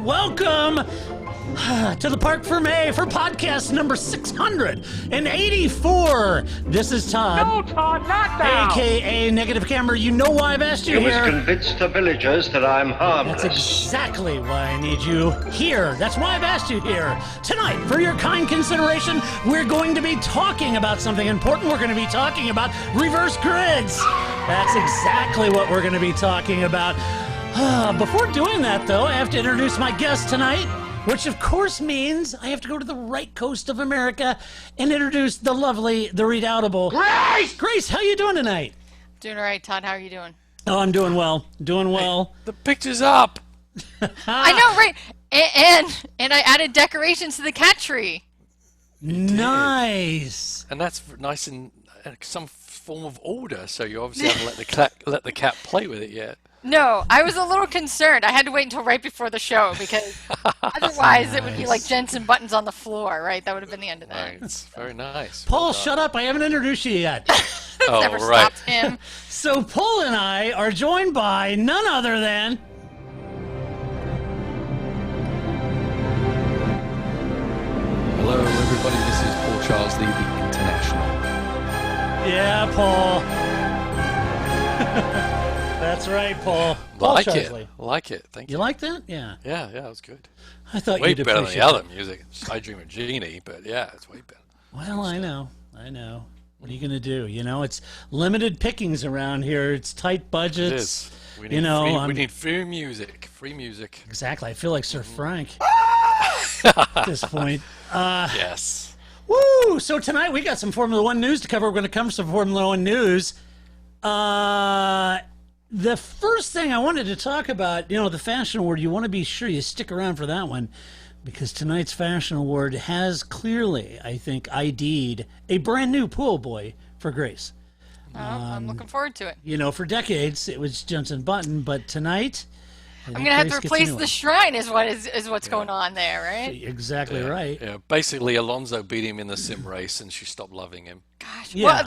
welcome to the Parc Fermé for podcast number 684. This is Todd. No, Todd, not now. AKA Negative Camera. You know why I've asked you You here. must convince the villagers that I'm harmless. That's exactly why I need you here. That's why I've asked you here. Tonight, for your kind consideration, we're going to be talking about something important. We're going to be talking about reverse grids. That's exactly what we're going to be talking about. Before doing that, though, I have to introduce my guest tonight, which of course means I have to go to the right coast of America and introduce the lovely, the redoubtable Grace! Grace, how you doing tonight? Doing all right, Todd. How are you doing? Oh, I'm doing well. Doing well. The picture's up. I know, right? And I added decorations to the cat tree. Nice. And that's nice in some form of order, so you obviously haven't let the cat play with it yet. No, I was a little concerned. I had to wait until right before the show because otherwise it would be like Jensen buttons on the floor, right? That would have been the end of that. Right. Very nice. Paul, Well shut up. I haven't introduced you yet. Oh, Never right. stopped him. So Paul and I are joined by none other than... Hello, everybody. This is Paul Charles Lee, the International. Yeah, Paul. That's right, Paul. Paul Like Charsley. it. Like it. Thank you. You like that? Yeah. Yeah, that was good. I thought Way you'd better than appreciate the other that. music. I Dream of Jeannie, but yeah, it's way better. Well, I know. What are you going to do? You know, it's limited pickings around here. It's tight budgets. It is. We need You know, we need free music. Free music. Exactly. I feel like Sir Frank at this point. Yes. Woo! So tonight we got some Formula One news to cover. We're going to cover some Formula One news. The first thing I wanted to talk about, you know, the Fashion Award, you want to be sure you stick around for that one because tonight's Fashion Award has clearly, I think, ID'd a brand new pool boy for Grace. I'm looking forward to it. You know, for decades it was Jensen Button, but tonight... I'm going to have to replace the shrine is what's going on there, right? Exactly right. Yeah. Basically, Alonso beat him in the sim race, and she stopped loving him. Gosh. Yeah. Well,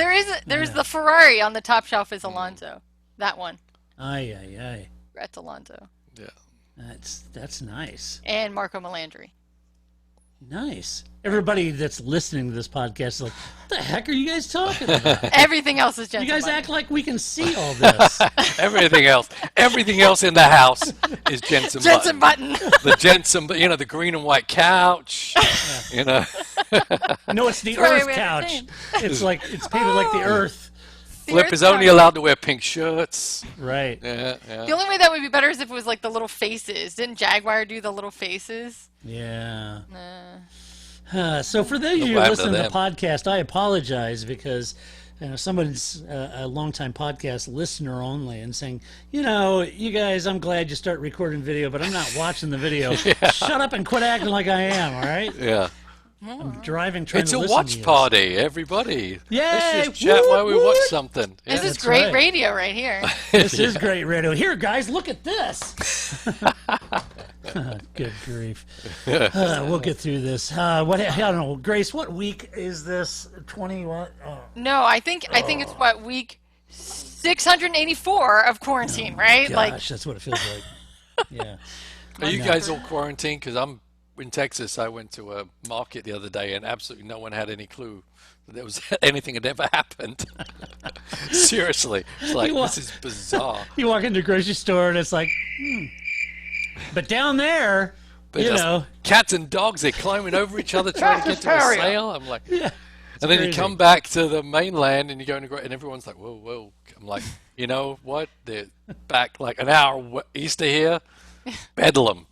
there's the Ferrari on the top shelf is Alonso. That one. Aye. That's Alonso. Yeah. That's nice. And Marco Melandri. Nice. Everybody that's listening to this podcast is like, what the heck are you guys talking about? Everything else is Jensen You guys Button. act like we can see all this. Everything else in the house is Jensen Jensen Button. Button. The Jensen, you know, the green and white couch. You know. No, it's the That's right, Earth we had couch. the It's painted like the Earth. Flip is only allowed to wear pink shirts. Right. Yeah. The only way that would be better is if it was like the little faces. Didn't Jaguar do the little faces? Yeah. Nah. So for those of you What who happened to listen to the them? podcast, I apologize because someone's a longtime podcast listener only and saying, you know, you guys, I'm glad you start recording video, but I'm not watching the video. Shut up and quit acting like I am, all right? Yeah. I'm driving, trying It's to a listen to watch you. party, everybody. Yay! Let's just chat while we Woot, watch woot. something. This is that's great right. radio right here. This is great radio. Here, guys, look at this. Good grief. We'll get through this. I don't know, Grace. What week is this? 21. Oh. No, I think it's what week 684 of quarantine, right? Gosh, that's what it feels like. Yeah. Are you guys all quarantined? Because I'm in Texas. I went to a market the other day, and absolutely no one had any clue that there was anything had ever happened. Seriously, it's like this is bizarre. You walk into a grocery store and it's like, But down there, They're just cats and dogs. They're climbing over each other trying to get to a Hysteria. sale. I'm like, yeah. and then crazy. you come back to the mainland and you go into and everyone's like, whoa. I'm like, you know what? They're back like an hour east of here. Bedlam.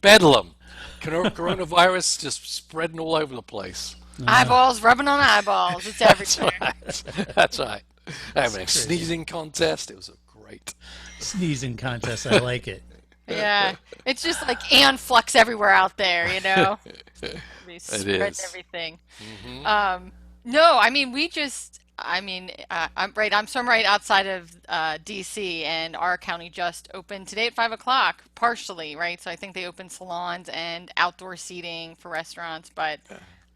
Coronavirus just spreading all over the place. Eyeballs rubbing on eyeballs. It's everywhere. That's right. Having a sneezing contest. It was great. Sneezing contest. I like it. Yeah, it's just like aeon flux everywhere out there, you know. They spread is. everything. No, I mean I'm right. I'm right outside of D.C. and our county just opened today at 5:00 partially, right? So I think they opened salons and outdoor seating for restaurants, but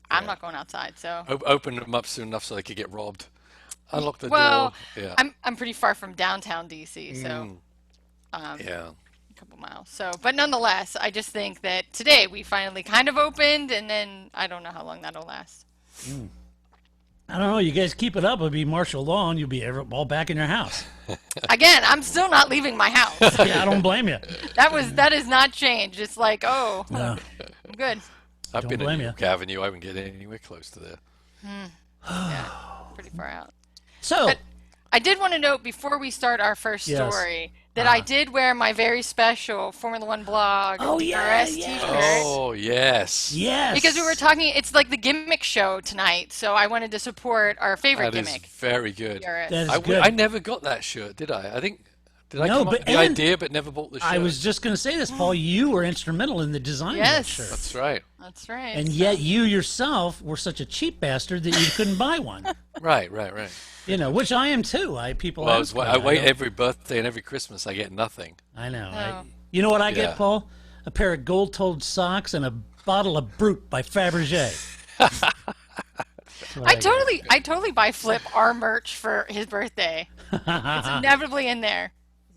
I'm not going outside. So Open them up soon enough so they could get robbed. Unlock the well, door. Yeah. I'm pretty far from downtown D.C. So Yeah. couple miles. So, but nonetheless, I just think that today we finally kind of opened, and then I don't know how long that'll last. I don't know. You guys keep it up, it'll be martial law, and you'll be all back in your house. Again, I'm still not leaving my house. Yeah, I don't blame you. That has not changed. It's like, No. I'm good. I've Don't been blame in you. York Avenue. I haven't get anywhere close to there. Yeah, pretty far out. So, But I did want to note before we start our first Yes. story that I did wear my very special Formula One blog DRS t-shirt. Oh, yes. yes. Because we were talking, it's like the gimmick show tonight, so I wanted to support our favorite That is gimmick. very good. DRS. That is good. I never got that shirt, did I? I think, did I No, come up but- with the and idea but never bought the shirt? I was just going to say this, Paul. You were instrumental in the design of that Yes. shirt. That's right. That's right. And yet you yourself were such a cheap bastard that you couldn't buy one. Right. You know, which I am too. People Well, ask me. I wait don't- every birthday and every Christmas. I get nothing. I know. Oh. You know what I Yeah. get, Paul? A pair of gold-toed socks and a bottle of Brute by Fabergé. That's what I get. totally buy Flip our merch for his birthday. It's inevitably in there.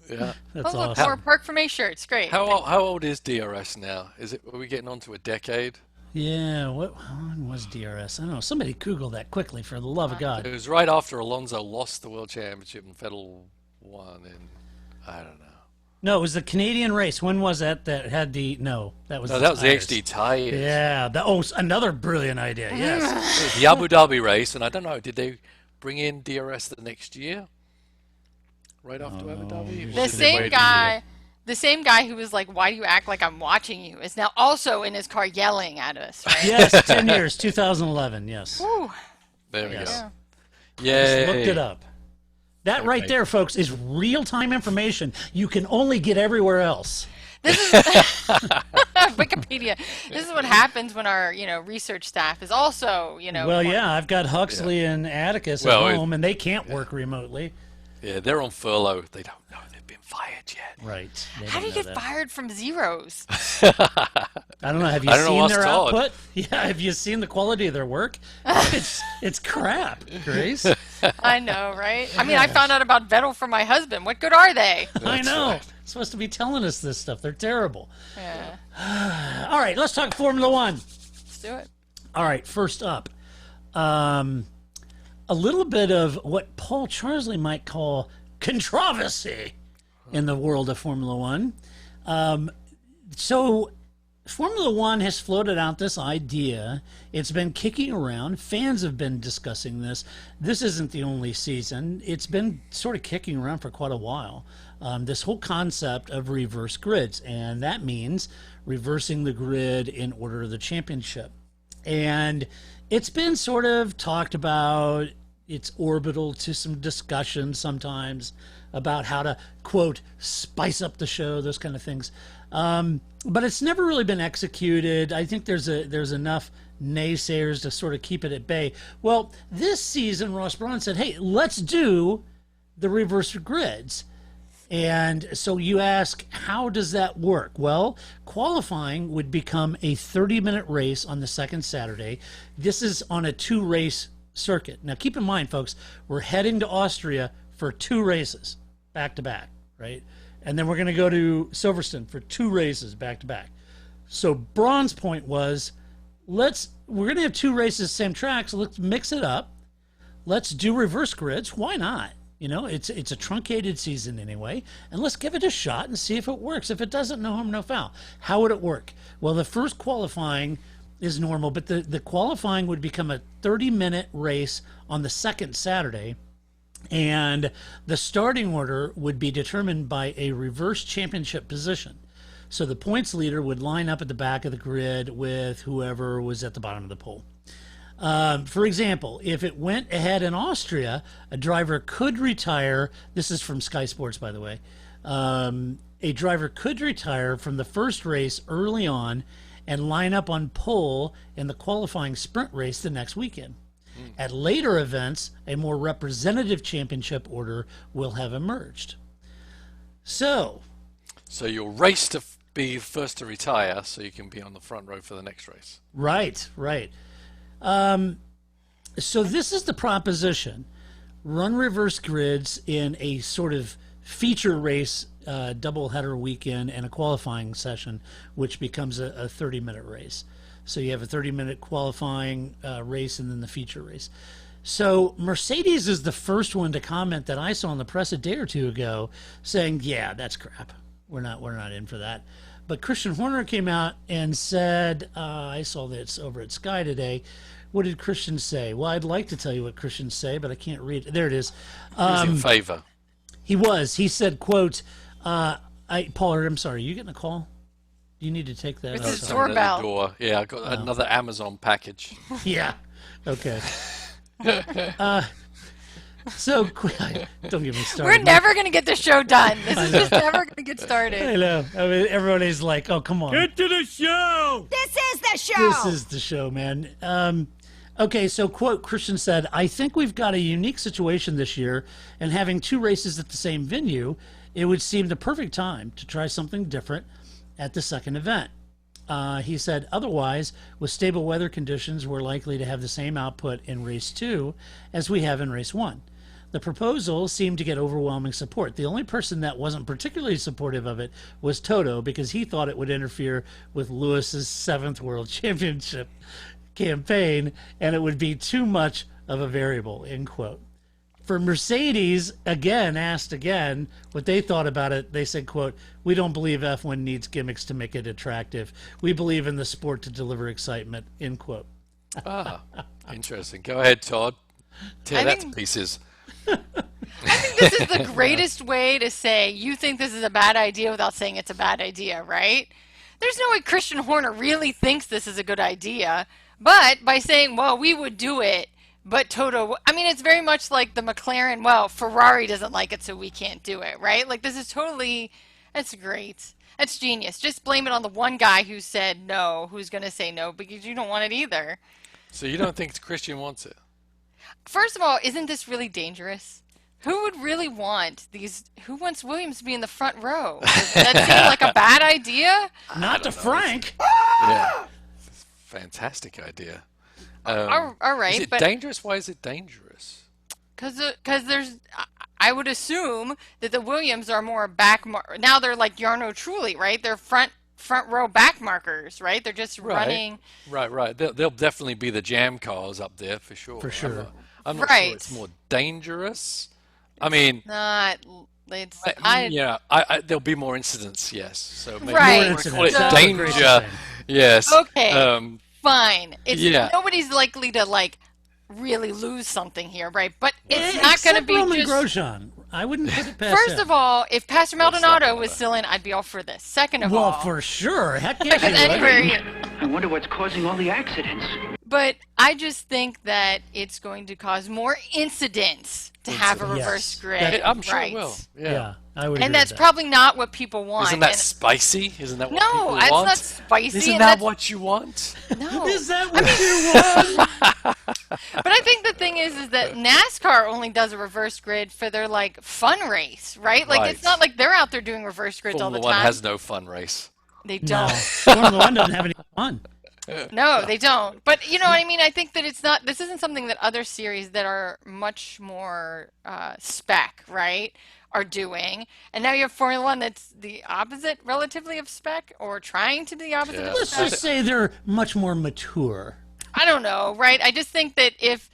Yeah. That's Oh, look, awesome. more Parc Fermé shirts. Great. How old is DRS now? Are we getting on to a decade? Yeah, when was DRS? I don't know. Somebody Google that quickly, for the love of God. It was right after Alonso lost the world championship and Vettel won, and I don't know. No, it was the Canadian race. When was that? That had the that was No, the that was the tires. HD tires. Yeah. Another brilliant idea. Yes. It was the Abu Dhabi race, and I don't know, did they bring in DRS the next year? Right after Abu Dhabi? The same guy who was like, "Why do you act like I'm watching you?" is now also in his car yelling at us. Right? Yes. 10 years. 2011. Yes. Whew. There we Yes. go. Just Yay. looked it up. That right there, folks, is real-time information you can only get everywhere else. This is Wikipedia. This is what happens when our research staff is also Well, yeah, I've got Huxley and Atticus Well, at home, and they can't work remotely. Yeah, they're on furlough. They don't know they've been fired yet. Right. They How do don't you know get that. fired from zeros? I don't know. Have you I don't know seen what's their Todd. output? Yeah. Have you seen the quality of their work? It's crap, Grace. I know, right? I mean, I found out about Vettel from my husband. What good are they? I know. right. Supposed to be telling us this stuff. They're terrible. Yeah, All right, let's talk Formula One. let's do it. All right, first up, a little bit of what Paul Charsley might call controversy in the world of Formula One. So Formula One has floated out this idea. It's been kicking around. Fans have been discussing this. This isn't the only season. It's been sort of kicking around for quite a while. This whole concept of reverse grids, and that means reversing the grid in order of the championship. And it's been sort of talked about. It's orbital to some discussion sometimes about how to, quote, spice up the show, those kind of things. But it's never really been executed. I think there's enough naysayers to sort of keep it at bay. Well, this season, Ross Braun said, hey, let's do the reverse grids. And so you ask, how does that work? Well, qualifying would become a 30-minute race on the second Saturday. This is on a 2-race circuit. Now, keep in mind, folks, we're heading to Austria for 2 races back to back, right? And then we're going to go to Silverstone for 2 races back to back. So Braun's point was, we're going to have 2 races, same track, so let's mix it up. Let's do reverse grids. Why not? It's a truncated season anyway, and let's give it a shot and see if it works. If it doesn't, no harm, no foul. How would it work? Well, the first qualifying is normal, but the qualifying would become a 30-minute race on the second Saturday, and the starting order would be determined by a reverse championship position. So the points leader would line up at the back of the grid with whoever was at the bottom of the pole. For example, if it went ahead in Austria, a driver could retire. This is from Sky Sports, by the way. A driver could retire from the first race early on and line up on pole in the qualifying sprint race the next weekend. At later events, a more representative championship order will have emerged. So you'll race to be first to retire so you can be on the front row for the next race. Right. So this is the proposition. Run reverse grids in a sort of feature race, doubleheader weekend, and a qualifying session, which becomes a 30-minute race. So you have a 30-minute qualifying race and then the feature race. So Mercedes is the first one to comment that I saw in the press a day or two ago, saying, "Yeah, that's crap. We're not in for that." But Christian Horner came out and said, I saw this over at Sky today. What did Christian say? Well, I'd like to tell you what Christian say, but I can't read it. There it is. He was in favor. He was. He said, quote, Paul, I'm sorry, are you getting a call? You need to take that. It's Oh, his sorry. doorbell. Door. Yeah, I got another Amazon package. Yeah. Okay. So, don't get me started. We're never going to get the show done. This is just never going to get I started. know. I mean, everybody's like, "Oh, come on, get to the show." This is the show. This is the show, man. Okay, so quote, Christian said, "I think we've got a unique situation this year, and having two races at the same venue, it would seem the perfect time to try something different at the second event." He said, "Otherwise, with stable weather conditions, we're likely to have the same output in race 2 as we have in race 1. The proposal seemed to get overwhelming support. The only person that wasn't particularly supportive of it was Toto, because he thought it would interfere with Lewis's 7th World Championship campaign, and it would be too much of a variable," end quote. For Mercedes, asked what they thought about it, they said, quote, "We don't believe F1 needs gimmicks to make it attractive. We believe in the sport to deliver excitement," end quote. Interesting. Go ahead, Todd. Tear that to think- pieces. I think this is the greatest way to say you think this is a bad idea without saying it's a bad idea, right? There's no way Christian Horner really thinks this is a good idea, but by saying, well, we would do it, but Toto, I mean, it's very much like the McLaren, well, Ferrari doesn't like it, so we can't do it, right? Like, this is totally, that's great. That's genius. Just blame it on the one guy who said no, who's going to say no, because you don't want it either. So you don't think Christian wants it? First of all, isn't this really dangerous? Who would really want these? Who wants Williams to be in the front row? Does that seem like a bad idea? Not to Frank. Yeah. Fantastic idea. All right, Is it but dangerous? Why is it dangerous? because there's, I would assume that the Williams are more now they're like Jarno Trulli, right? They're front row back markers, right? They're just running. Right. They'll definitely be the jam cars up there for sure. For sure. I'm not Right. sure it's more dangerous. I mean, Not. It's. there'll be more incidents, yes. So maybe Right. we More call it incidents. So- That's danger. great. Yes. Okay. Fine. It's Yeah. nobody's likely to like really lose something here, right? But it's not going to Except be Roman just. Grosjean. I wouldn't put it past First him. of all, if Pastor Maldonado was still in, I'd be all for this. Second of Well, all, for sure. Heck yeah, because he would. anyway, I wonder what's causing all the accidents. but I just think that it's going to cause more incidents to have a Yes. reverse grid. That- I'm sure right. it will. Yeah, I would. And agree that's with that. probably not what people want. Isn't that And- spicy? Isn't that what no, people that's want? not spicy. Isn't and that that's- what you want? No. Is that what you want? But I think the thing is that NASCAR only does a reverse grid for their like fun race, right? Like Right. it's not like they're out there doing reverse grids all Formula the One time. has no fun race. They No, don't. Formula One doesn't have any fun. No, they don't. But you know what I mean? I think that it's not. This isn't something that other series that are much more spec, right, are doing. And now you have Formula One that's the opposite, relatively, of spec, or trying to be the opposite Yeah. of Let's spec. just say they're much more mature. I don't know, right? I just think that if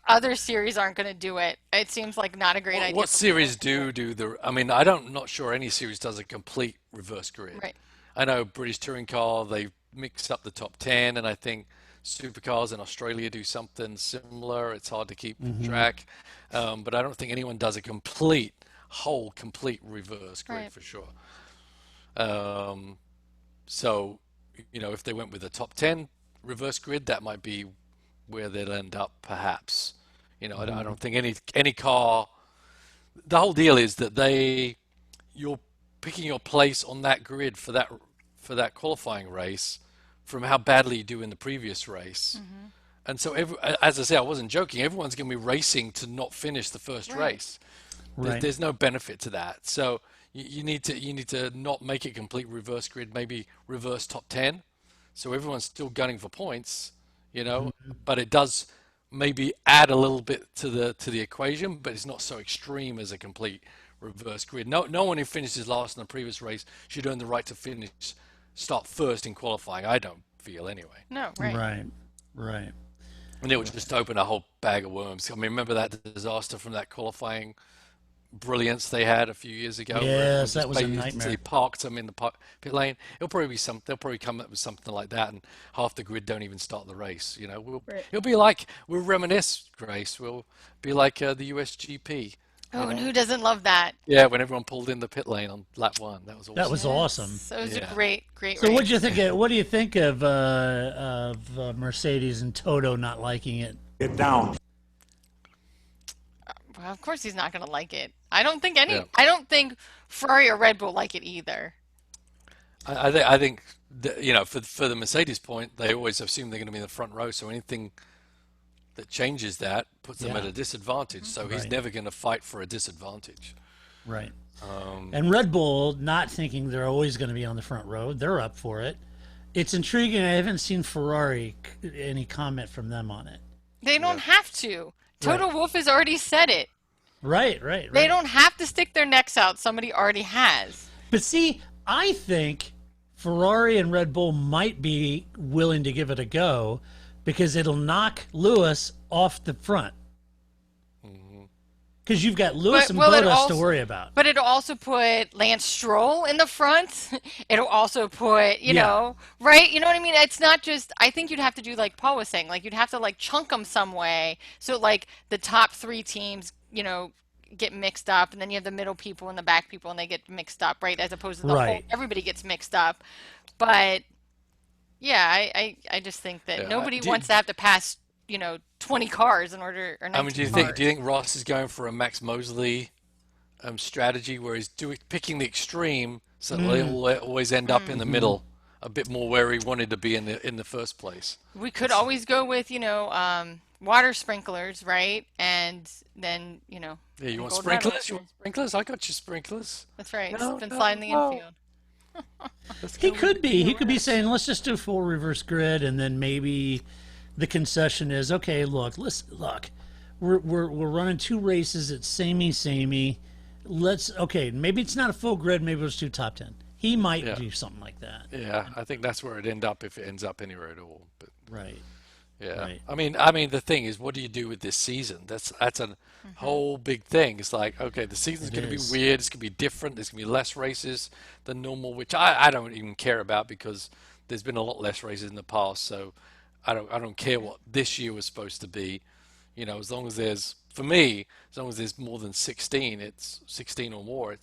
other series aren't going to do it, it seems like not a great idea. What for series do the? I mean, not sure any series does a complete reverse grid. Right. I know British Touring Car, they mix up the top 10, and I think supercars in Australia do something similar. It's hard to keep track, but I don't think anyone does a complete reverse grid Right. for sure. So, if they went with the top 10 reverse grid, that might be where they'll end up, perhaps. I don't think any car. The whole deal is that you're picking your place on that grid for that qualifying race from how badly you do in the previous race. And so, as I say, I wasn't joking. Everyone's going to be racing to not finish the first race. Right. There's no benefit to that. So you need to not make it complete reverse grid. Maybe reverse top 10. So everyone's still gunning for points, but it does maybe add a little bit to the equation, but it's not so extreme as a complete reverse grid. No one who finishes last in the previous race should earn the right to start first in qualifying. I don't feel anyway. No, right. Right. And it would just open a whole bag of worms. I mean, remember that disaster from that qualifying brilliance they had a few years ago? Yes, that was a They nightmare. parked them in the pit lane. It'll probably be they'll probably come up with something like that, and half the grid don't even start the race. It'll be like, we'll reminisce, Grace. We'll be like the USGP. Oh, and who doesn't love that? Yeah, when everyone pulled in the pit lane on lap 1, that was awesome. That was awesome. So it was Yeah. a great So race. what do you think of Mercedes and Toto not liking it? Get down. Well, of course he's not going to like it. I don't think Yeah. I don't think Ferrari or Red Bull like it either. I think for the Mercedes point, they always assume they're going to be in the front row, so anything that changes that puts them Yeah. at a disadvantage. So he's Right. never going to fight for a disadvantage. Right. And Red Bull not thinking they're always going to be on the front row. They're up for it. It's intriguing. I haven't seen Ferrari any comment from them on it. They don't have to. Toto Wolff has already said it. Right. They don't have to stick their necks out. Somebody already has. But see, I think Ferrari and Red Bull might be willing to give it a go because it'll knock Lewis off the front. Because you've got Lewis and Bottas to worry about. But it'll also put Lance Stroll in the front. It'll also put, you know, right? You know what I mean? It's not just, I think you'd have to do like Paul was saying, like you'd have to like chunk them some way. So like the top 3 teams, get mixed up, and then you have the middle people and the back people and they get mixed up, right? As opposed to the whole, everybody gets mixed up. But yeah, I just think that nobody wants to have to pass 20 cars in order, or 19 I mean, cars. do you think Ross is going for a Max Mosley strategy where he's picking the extreme so they'll always end up in the middle, a bit more where he wanted to be in the first place? We could always go with, water sprinklers, right? And then, Yeah, you want gold sprinklers? medals. You want sprinklers? I got you sprinklers. That's right. No, It's been no, sliding the no. infield. He could be. He could be saying, let's just do full reverse grid, and then maybe the concession is, okay, look, we're running 2 races. It's samey. Maybe it's not a full grid. Maybe it's 2 top 10. He might do something like that. Yeah, I think that's where it'd end up if it ends up anywhere at all. But Right. yeah, Right. I mean, the thing is, what do you do with this season? That's a whole big thing. It's like, okay, the season's going to be weird. It's going to be different. There's going to be less races than normal, which I don't even care about because there's been a lot less races in the past. So I don't care what this year was supposed to be. As long as there's, for me, as long as there's more than 16, it's 16 or more.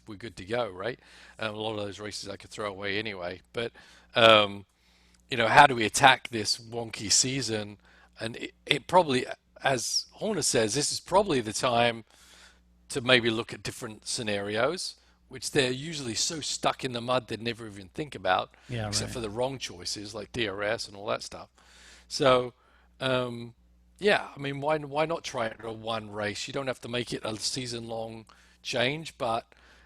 We're good to go, right? A lot of those races I could throw away anyway, but. How do we attack this wonky season? And it probably, as Horner says, this is probably the time to maybe look at different scenarios, which they're usually so stuck in the mud they never even think about, except for the wrong choices like DRS and all that stuff. So, I mean, why not try it at one race? You don't have to make it a season-long change, but,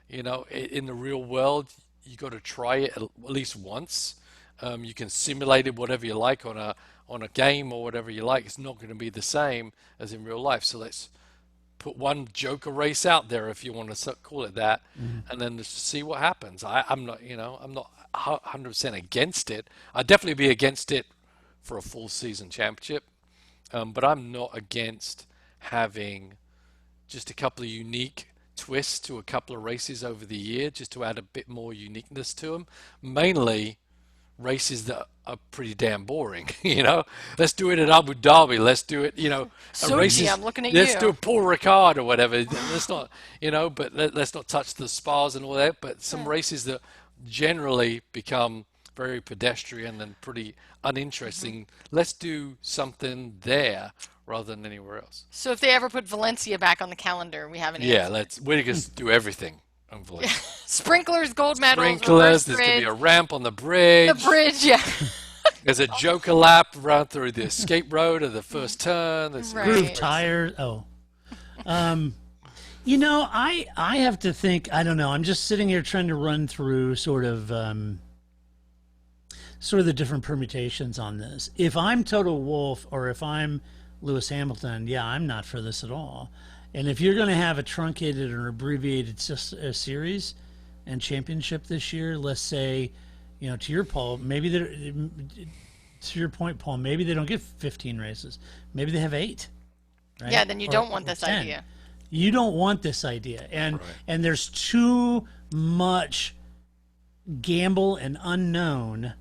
in the real world, you got to try it at least once. You can simulate it whatever you like on a game or whatever you like. It's not going to be the same as in real life. So let's put one Joker race out there, if you want to call it that, and then just see what happens. I'm not 100% against it. I'd definitely be against it for a full season championship, but I'm not against having just a couple of unique twists to a couple of races over the year, just to add a bit more uniqueness to them. Mainly races that are pretty damn boring. Let's do it at Abu Dhabi. Let's do it, Sochi, I'm looking at let's you. do a Paul Ricard or whatever. Let's not, but let's not touch the spas and all that. But some races that generally become very pedestrian and pretty uninteresting. Let's do something there rather than anywhere else. So if they ever put Valencia back on the calendar, we have an answer. We're going to do everything. Sprinklers, gold medals, Sprinklers, there's going to be a ramp on the bridge. The bridge, yeah. There's a Joker lap run through the escape road of the first turn. There's Groove tires. I have to think. I don't know. I'm just sitting here trying to run through sort of the different permutations on this. If I'm Toto Wolff or if I'm Lewis Hamilton, yeah, I'm not for this at all. And if you're going to have a truncated or abbreviated series and championship this year, let's say, to your Paul, to your point, Paul, maybe they don't get 15 races. Maybe they have 8. Right? Yeah, then you don't want this 10. idea. You don't want this idea, and there's too much gamble and unknown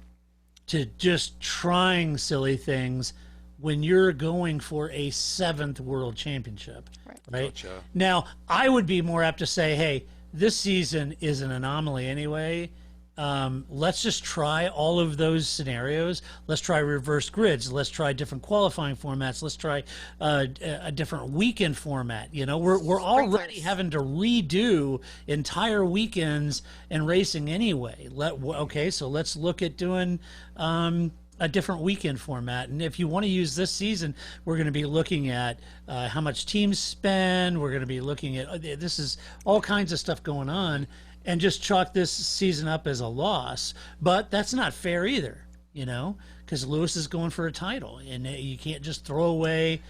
to just trying silly things when you're going for a 7th world championship, right? Gotcha. Now, I would be more apt to say, hey, this season is an anomaly anyway. Let's just try all of those scenarios. Let's try reverse grids. Let's try different qualifying formats. Let's try a different weekend format. We're already having to redo entire weekends and racing anyway. So let's look at doing a different weekend format. And if you want to use this season, we're going to be looking at how much teams spend. We're going to be looking at this is all kinds of stuff going on. And just chalk this season up as a loss. But that's not fair either, because Lewis is going for a title, and you can't just throw away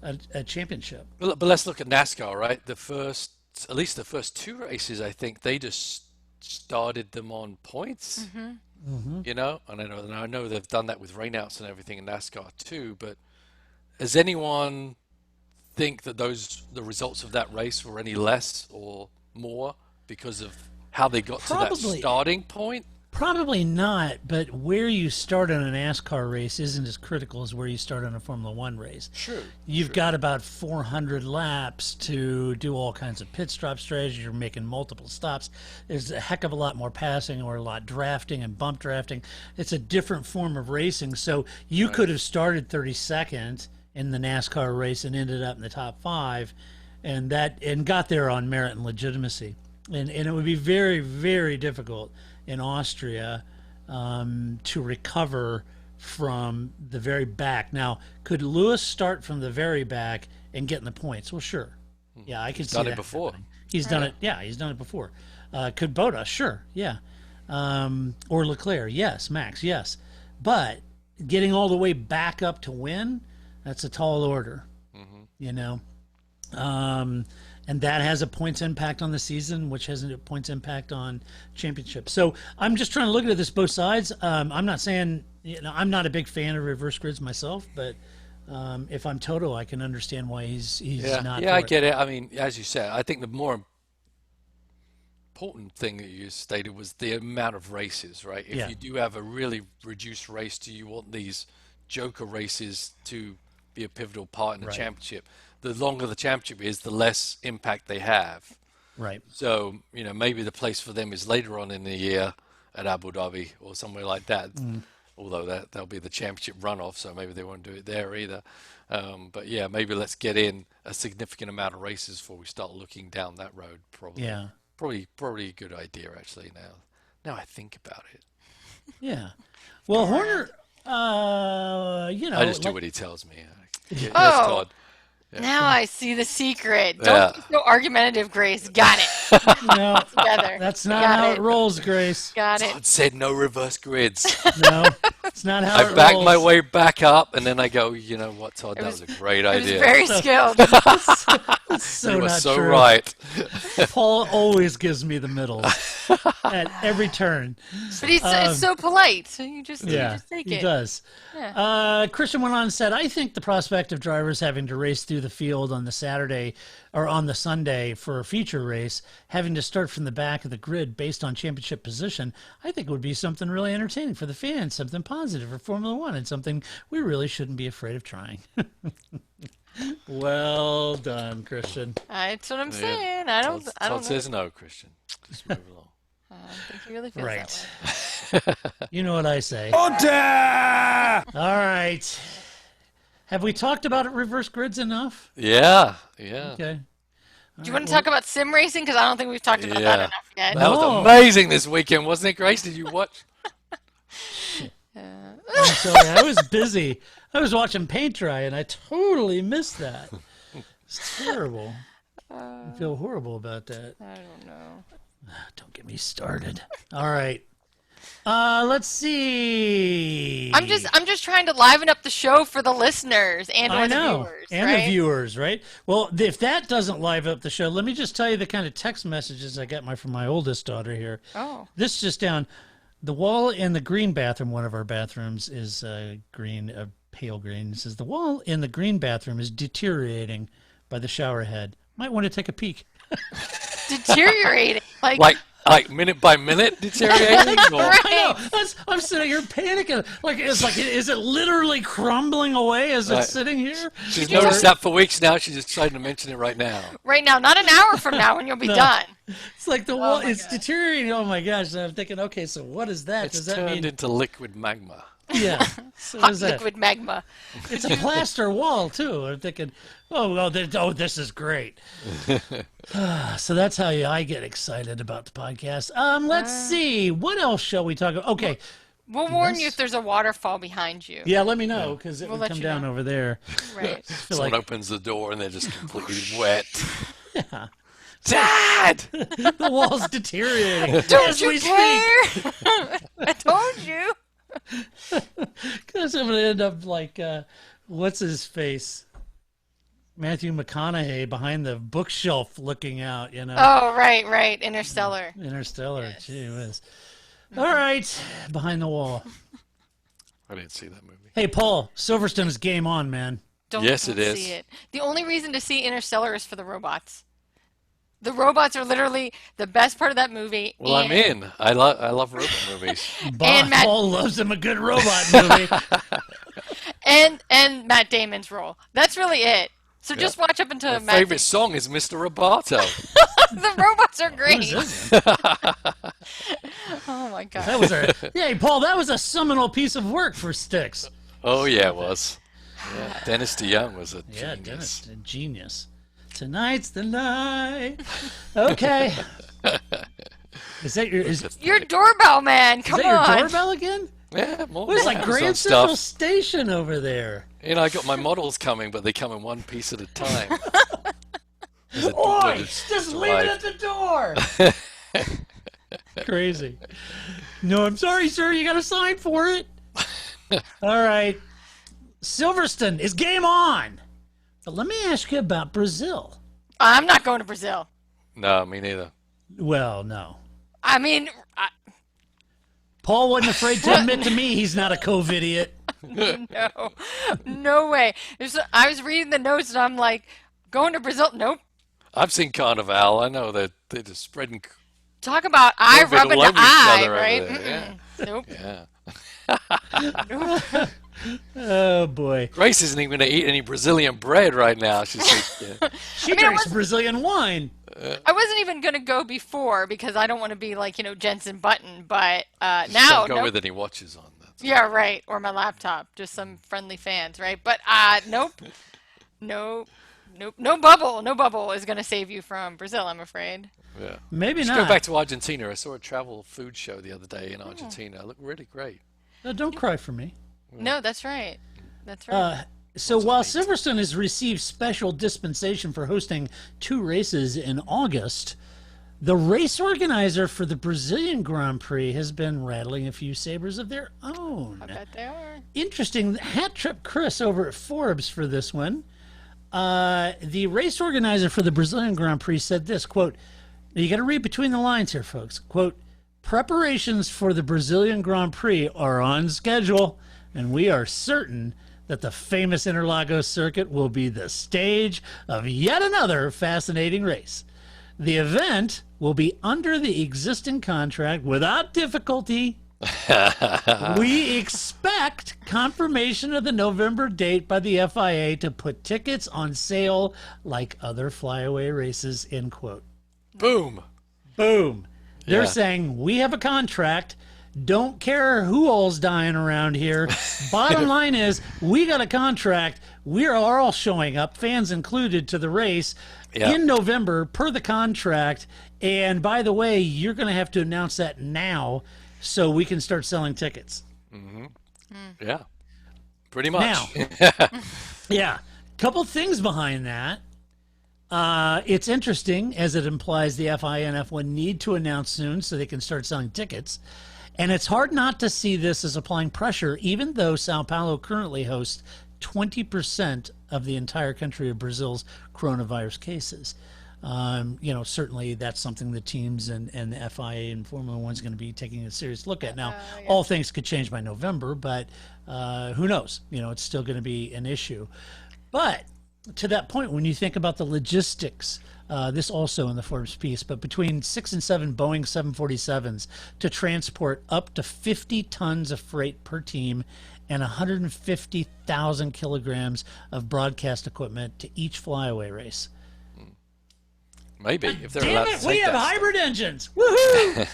a championship. But let's look at NASCAR, right? At least the first 2 races, I think they just started them on points, and I know they've done that with rainouts and everything in NASCAR too, but does anyone think that the results of that race were any less or more because of how they got to that starting point? Probably not, but where you start on a NASCAR race isn't as critical as where you start on a Formula One race. True. You've got about 400 laps to do all kinds of pit stop strategies. You're making multiple stops. There's a heck of a lot more passing or a lot drafting and bump drafting. It's a different form of racing. So you could have started 32nd in the NASCAR race and ended up in the top 5 and got there on merit and legitimacy. And it would be very, very difficult in Austria to recover from the very back. Now, could Lewis start from the very back and get in the points? Well, sure. Yeah, I could see that. He's done it before. He's done it. Yeah, he's done it before. Could Bottas? Sure. Yeah. Or Leclerc? Yes. Max? Yes. But getting all the way back up to win, that's a tall order. And that has a points impact on the season, which has a points impact on championship. So I'm just trying to look at this both sides. I'm not saying, I'm not a big fan of reverse grids myself, but if I'm Toto, I can understand why he's not. Yeah, I get it. I mean, as you said, I think the more important thing that you stated was the amount of races, right? If you do have a really reduced race, do you want these joker races to be a pivotal part in the championship? The longer the championship is, the less impact they have. Right. So, maybe the place for them is later on in the year at Abu Dhabi or somewhere like that. Although that'll be the championship runoff, so maybe they won't do it there either. But yeah, maybe let's get in a significant amount of races before we start looking down that road. Probably. Yeah. Probably a good idea actually. Now I think about it. Yeah. Well, Horner, I just do what he tells me. Yes, Oh. Todd. Yeah. Now I see the secret. Don't be so argumentative, Grace. Got it. No, Together. that's not how it rolls, Grace. Got it. Todd said no reverse grids. No, it's not how it rolls. I back my way back up, and then I go, you know what, Todd, that was a great idea. It was very skilled. So you were not so true. right. Paul always gives me the middle at every turn. But it's so polite, so you just take he it. does. Yeah. Christian went on and said, I think the prospect of drivers having to race through the field on the Saturday or on the Sunday for a feature race, having to start from the back of the grid based on championship position, I think would be something really entertaining for the fans, something positive for Formula One, and something we really shouldn't be afraid of trying. Well done, Christian. That's what I'm saying. I don't Todd know. says no, Christian. Just move along. I think he really feels Right. that way. You know what I say. All right. Have we talked about reverse grids enough? Yeah. Okay. Do you want to talk about sim racing? Because I don't think we've talked about that enough yet. That was amazing this weekend, wasn't it, Grace? Did you watch? I'm sorry, I was busy. I was watching paint dry, and I totally missed that. It's terrible. I feel horrible about that. I don't know. Don't get me started. All right. Let's see. I'm just trying to liven up the show for the listeners and I or the know. viewers. And right? the viewers, right? Well, if that doesn't live up the show, let me just tell you the kind of text messages I got from my oldest daughter here. Oh. This is just down. The wall in the green bathroom, one of our bathrooms, is green, pale green. It says, the wall in the green bathroom is deteriorating by the shower head. Might want to take a peek. Deteriorating. Like minute by minute deteriorating? Or- I know. I'm sitting here panicking. Is it literally crumbling away as it's sitting here? She's noticed that for weeks now. She's just trying to mention it right now. Right now, not an hour from now when you'll be done. It's like the wall. It's deteriorating. Oh my gosh! And I'm thinking, okay, so what is that? It's Does that turned mean? into liquid magma. Yeah. So what Hot is that? liquid magma. It's a plaster wall too. I'm thinking, this is great. So that's how I get excited about the podcast. Let's see. What else shall we talk about? Okay. We'll warn you if there's a waterfall behind you. Yeah, let me know because it We'll would let come you down know. over there. Right. Someone opens the door and they're just completely wet. Yeah. Dad! The wall's deteriorating. Don't as you we care? speak. I told you. Because I'm going to end up like, what's his face? Matthew McConaughey behind the bookshelf looking out, you know. Oh, right. Interstellar. Interstellar. Yes. Gee whiz. All right. Behind the wall. I didn't see that movie. Hey, Paul, Silverstone's game on, man. Don't Yes, it is. see it. The only reason to see Interstellar is for the robots. The robots are literally the best part of that movie. Well, I'm in. I love robot movies. Paul loves him a good robot movie. and Matt Damon's role. That's really it. So just watch up until My Matt. favorite song is Mr. Roboto. The robots are great. Who's this? Oh my god. That was Paul, that was a seminal piece of work for Styx. Oh, yeah, it was. Yeah. Dennis DeYoung was a Yeah, genius. Dennis, a genius. Tonight's the night. Okay. Is that Your doorbell, man. Come that your on. doorbell again? Yeah, more What is like Amazon Grand Central stuff. Station over there? You know, I got my models coming, but they come in one piece at a time. There's a door Oi! that's Just leave it at arrived. the door. Crazy. No, I'm sorry, sir. You got to sign for it. All right. Silverstone is game on. But let me ask you about Brazil. I'm not going to Brazil. No, me neither. Well, no. I mean, Paul wasn't afraid to admit to me he's not a COVID-idiot. no way. I was reading the notes and I'm like, going to Brazil? Nope. I've seen Carnival. I know that they're just spreading Talk about eye COVID rubbing all to over each eye, other over right? there, Nope. Yeah. Oh, boy. Grace isn't even going to eat any Brazilian bread right now. She's like, yeah. She drinks Brazilian wine. I wasn't even going to go before because I don't want to be like, Jensen Button, but now, Don't go nope. with any watches on that. Yeah, right. Or my laptop. Just some friendly fans, right? But nope. Nope. No bubble. No bubble is going to save you from Brazil, I'm afraid. Yeah. Maybe Let's not. go back to Argentina. I saw a travel food show the other day in Argentina. It looked really great. No, don't cry for me. No, that's right. That's right. So while Silverstone has received special dispensation for hosting 2 races in August, the race organizer for the Brazilian Grand Prix has been rattling a few sabers of their own. I bet they are. Interesting. Hat Trip Chris over at Forbes for this one. The race organizer for the Brazilian Grand Prix said this, quote, you got to read between the lines here, folks. Quote, preparations for the Brazilian Grand Prix are on schedule, and we are certain that the famous Interlagos circuit will be the stage of yet another fascinating race. The event will be under the existing contract without difficulty. We expect confirmation of the November date by the FIA to put tickets on sale like other flyaway races, end quote. Boom. Boom. They're Yeah. saying, we have a contract. Don't care who all's dying around here. Bottom line is, we got a contract. We are all showing up, fans included, to the race in November per the contract. And by the way, you're going to have to announce that now so we can start selling tickets. Yeah. Pretty much. Now, yeah, couple things behind that. It's interesting, as it implies the FIA and F1 need to announce soon so they can start selling tickets. And it's hard not to see this as applying pressure, even though Sao Paulo currently hosts 20% of the entire country of Brazil's coronavirus cases. Certainly that's something the teams and the FIA and Formula One is going to be taking a serious look at. Now, all things could change by November, but who knows? It's still going to be an issue. But to that point, when you think about the logistics, this also in the Forbes piece, but between 6 and 7 Boeing 747s to transport up to 50 tons of freight per team and 150,000 kilograms of broadcast equipment to each flyaway race. Maybe if they're Damn allowed it, to we take have that hybrid engines. Woohoo!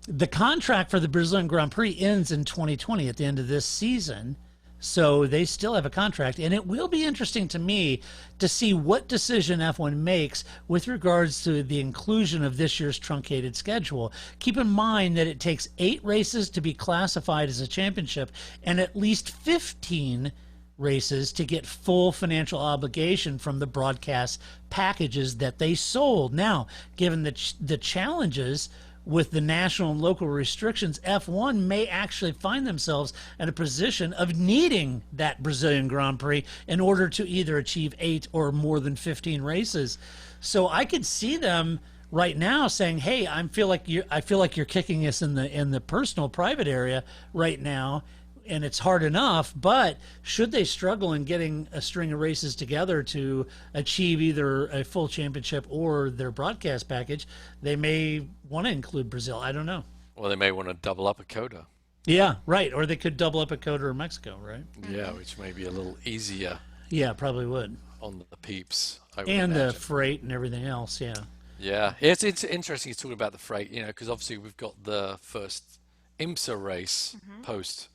The contract for the Brazilian Grand Prix ends in 2020 at the end of this season. So they still have a contract, and it will be interesting to me to see what decision F1 makes with regards to the inclusion of this year's truncated schedule. Keep in mind that it takes 8 races to be classified as a championship and at least 15 races to get full financial obligation from the broadcast packages that they sold. Now, given the challenges with the national and local restrictions, F1 may actually find themselves in a position of needing that Brazilian Grand Prix in order to either achieve 8 or more than 15 races. So I could see them right now saying, "Hey, I feel like you're kicking us in the personal private area right now, and it's hard enough, but should they struggle in getting a string of races together to achieve either a full championship or their broadcast package, they may want to include Brazil." I don't know. Well, they may want to double up a coda. Yeah, right. Or they could double up a Coda or Mexico, right? Yeah, which may be a little easier Yeah, probably would. on the peeps. I would And the imagine. freight and everything else, yeah. Yeah, it's interesting talking about the freight, because obviously we've got the first IMSA race post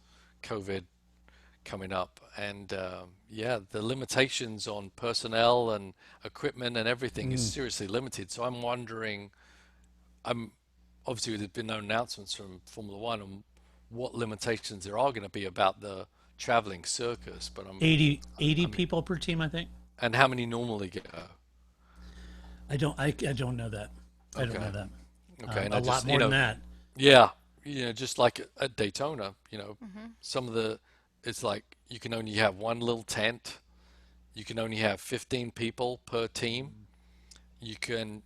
COVID coming up, and the limitations on personnel and equipment and everything is seriously limited. So I'm wondering, obviously there's been no announcements from Formula One on what limitations there are going to be about the traveling circus, but 80 people per team, I think. and how many normally go? I don't know that. I don't Okay. know that. Okay, and a I lot just, more than that. Yeah, just like at Daytona, some of it's like you can only have one little tent. You can only have 15 people per team. You can't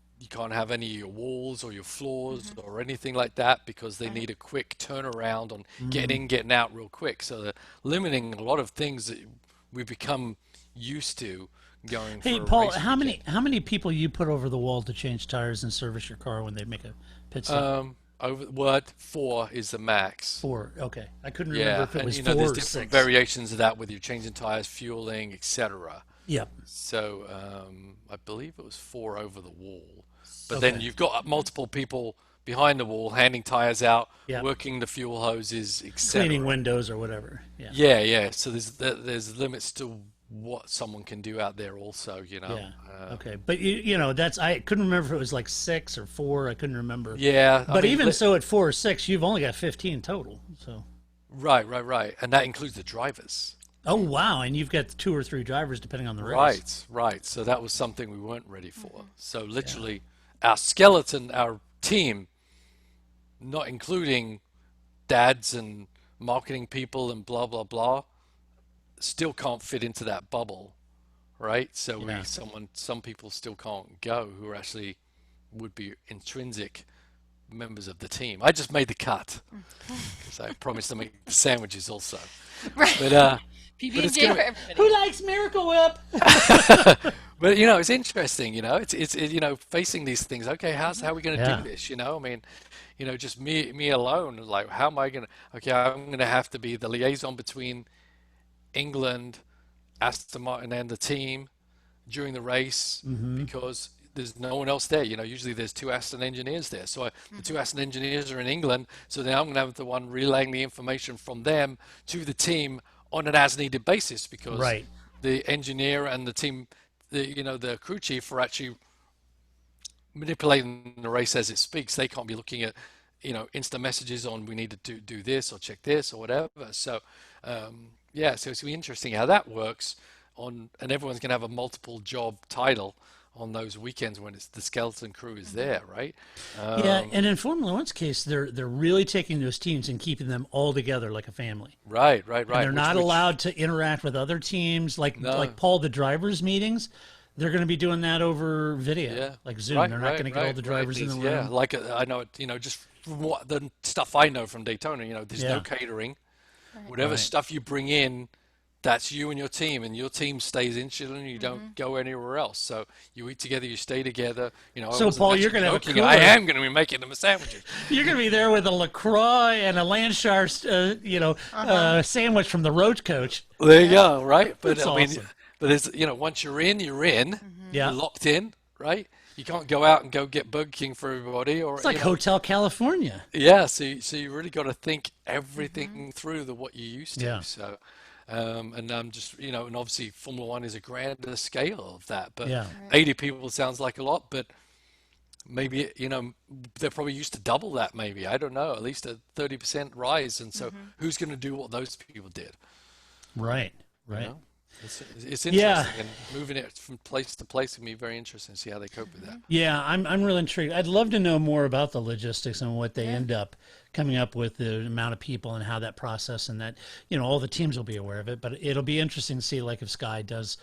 have any of your walls or your floors or anything like that because they need a quick turnaround on getting in, getting out real quick. So they're limiting a lot of things that we've become used to going Hey, for a Paul, race how weekend. many people you put over the wall to change tires and service your car when they make a pit stop? Over 4 is the max. 4. Okay. I couldn't remember Yeah, if it and was 4 there's or different 6. variations of that with your changing tires, fueling, etc. Yep. So I believe it was 4 over the wall. But then you've got multiple people behind the wall handing tires out, Yep. working the fuel hoses, etc. Cleaning windows or whatever. Yeah. Yeah. So there's limits to what someone can do out there also, Yeah. Okay. But that's I couldn't remember if it was like 6 or 4. I couldn't remember. Yeah. I But mean, even so, at 4 or 6, you've only got 15 total. So. Right. And that includes the drivers. Oh wow! And you've got 2 or 3 drivers depending on the race. Right. So that was something we weren't ready for. So literally, our skeleton, our team, not including dads and marketing people and blah blah blah, still can't fit into that bubble, right? So Yeah. some people still can't go who are actually would be intrinsic members of the team. I just made the cut because I promised to make the sandwiches also. Right. But PB&J gonna- for everybody. Who likes Miracle Whip? But it's interesting. It's facing these things. Okay, how are we going to Yeah. do this? I mean, just me alone. Like, how am I going to? Okay, I'm going to have to be the liaison between England, Aston Martin, and the team during the race because there's no one else there. Usually there's 2 Aston engineers there. So the 2 Aston engineers are in England. So then I'm going to have the one relaying the information from them to the team on an as-needed basis because Right. the engineer and the team, the crew chief are actually manipulating the race as it speaks. They can't be looking at, instant messages on we need to do this or check this or whatever. So, so it's going to be interesting how that works and everyone's going to have a multiple job title on those weekends when it's the skeleton crew is there, right? Yeah, and in Formula One's case, they're really taking those teams and keeping them all together like a family. Right. And they're not allowed to interact with other teams, like Paul, the drivers' meetings. They're going to be doing that over video, like Zoom. They're not going to get all the drivers in the room. Yeah, like I know, just from what the stuff I know from Daytona, there's no catering. Whatever stuff you bring in, that's you and your team, and your team stays insular and you don't go anywhere else. So you eat together, you stay together. So Paul, you're going to have a cooler. I am going to be making them sandwiches. You're going to be there with a LaCroix and a Landshire, sandwich from the road coach. There you go, right? But That's awesome. But it's once you're in, you're in. Yeah. You're locked in, right? You can't go out and go get Burger King for everybody, or it's like Hotel California. Yeah, so you really got to think everything through what you used to. Yeah. So, and I'm just and obviously Formula One is a grander scale of that. But 80 people sounds like a lot, but maybe they're probably used to double that. Maybe, I don't know, at least a 30% rise. And so who's going to do what those people did? Right. It's interesting, and moving it from place to place can be very interesting to see how they cope with that. Yeah, I'm really intrigued. I'd love to know more about the logistics and what they end up coming up with, the amount of people and how that process, and that all the teams will be aware of it. But it'll be interesting to see, like, if Sky does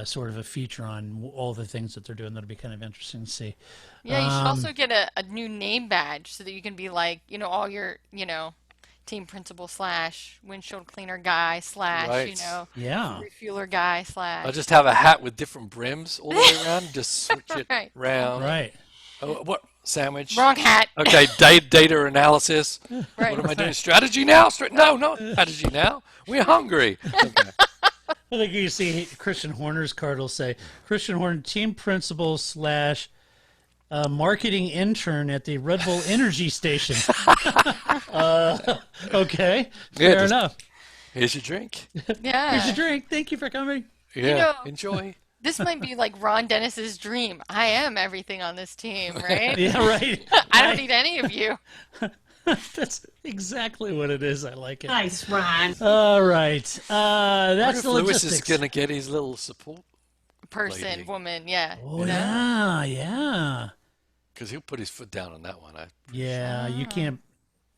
sort of a feature on all the things that they're doing. That'll be kind of interesting to see. Yeah, you should also get a new name badge so that you can be like all your team principal / windshield cleaner guy / refueler guy / I'll just have a hat with different brims all the way around. Just switch it round. Right. Oh, what sandwich? Wrong hat. Okay, data analysis. What am I doing? Strategy now? No, not strategy now. We're hungry. Okay. I think you see Christian Horner's card will say Christian Horner, team principal / marketing intern at the Red Bull Energy Station. Okay, fair enough. Here's your drink. Yeah. Here's your drink. Thank you for coming. Yeah, enjoy. This might be like Ron Dennis's dream. I am everything on this team, right? Yeah, right. I don't need any of you. That's exactly what it is. I like it. Nice, Ron. All right. That's the Lewis logistics. is going to get his little support lady. Woman, yeah. Oh, yeah. Because he'll put his foot down on that one. You can't.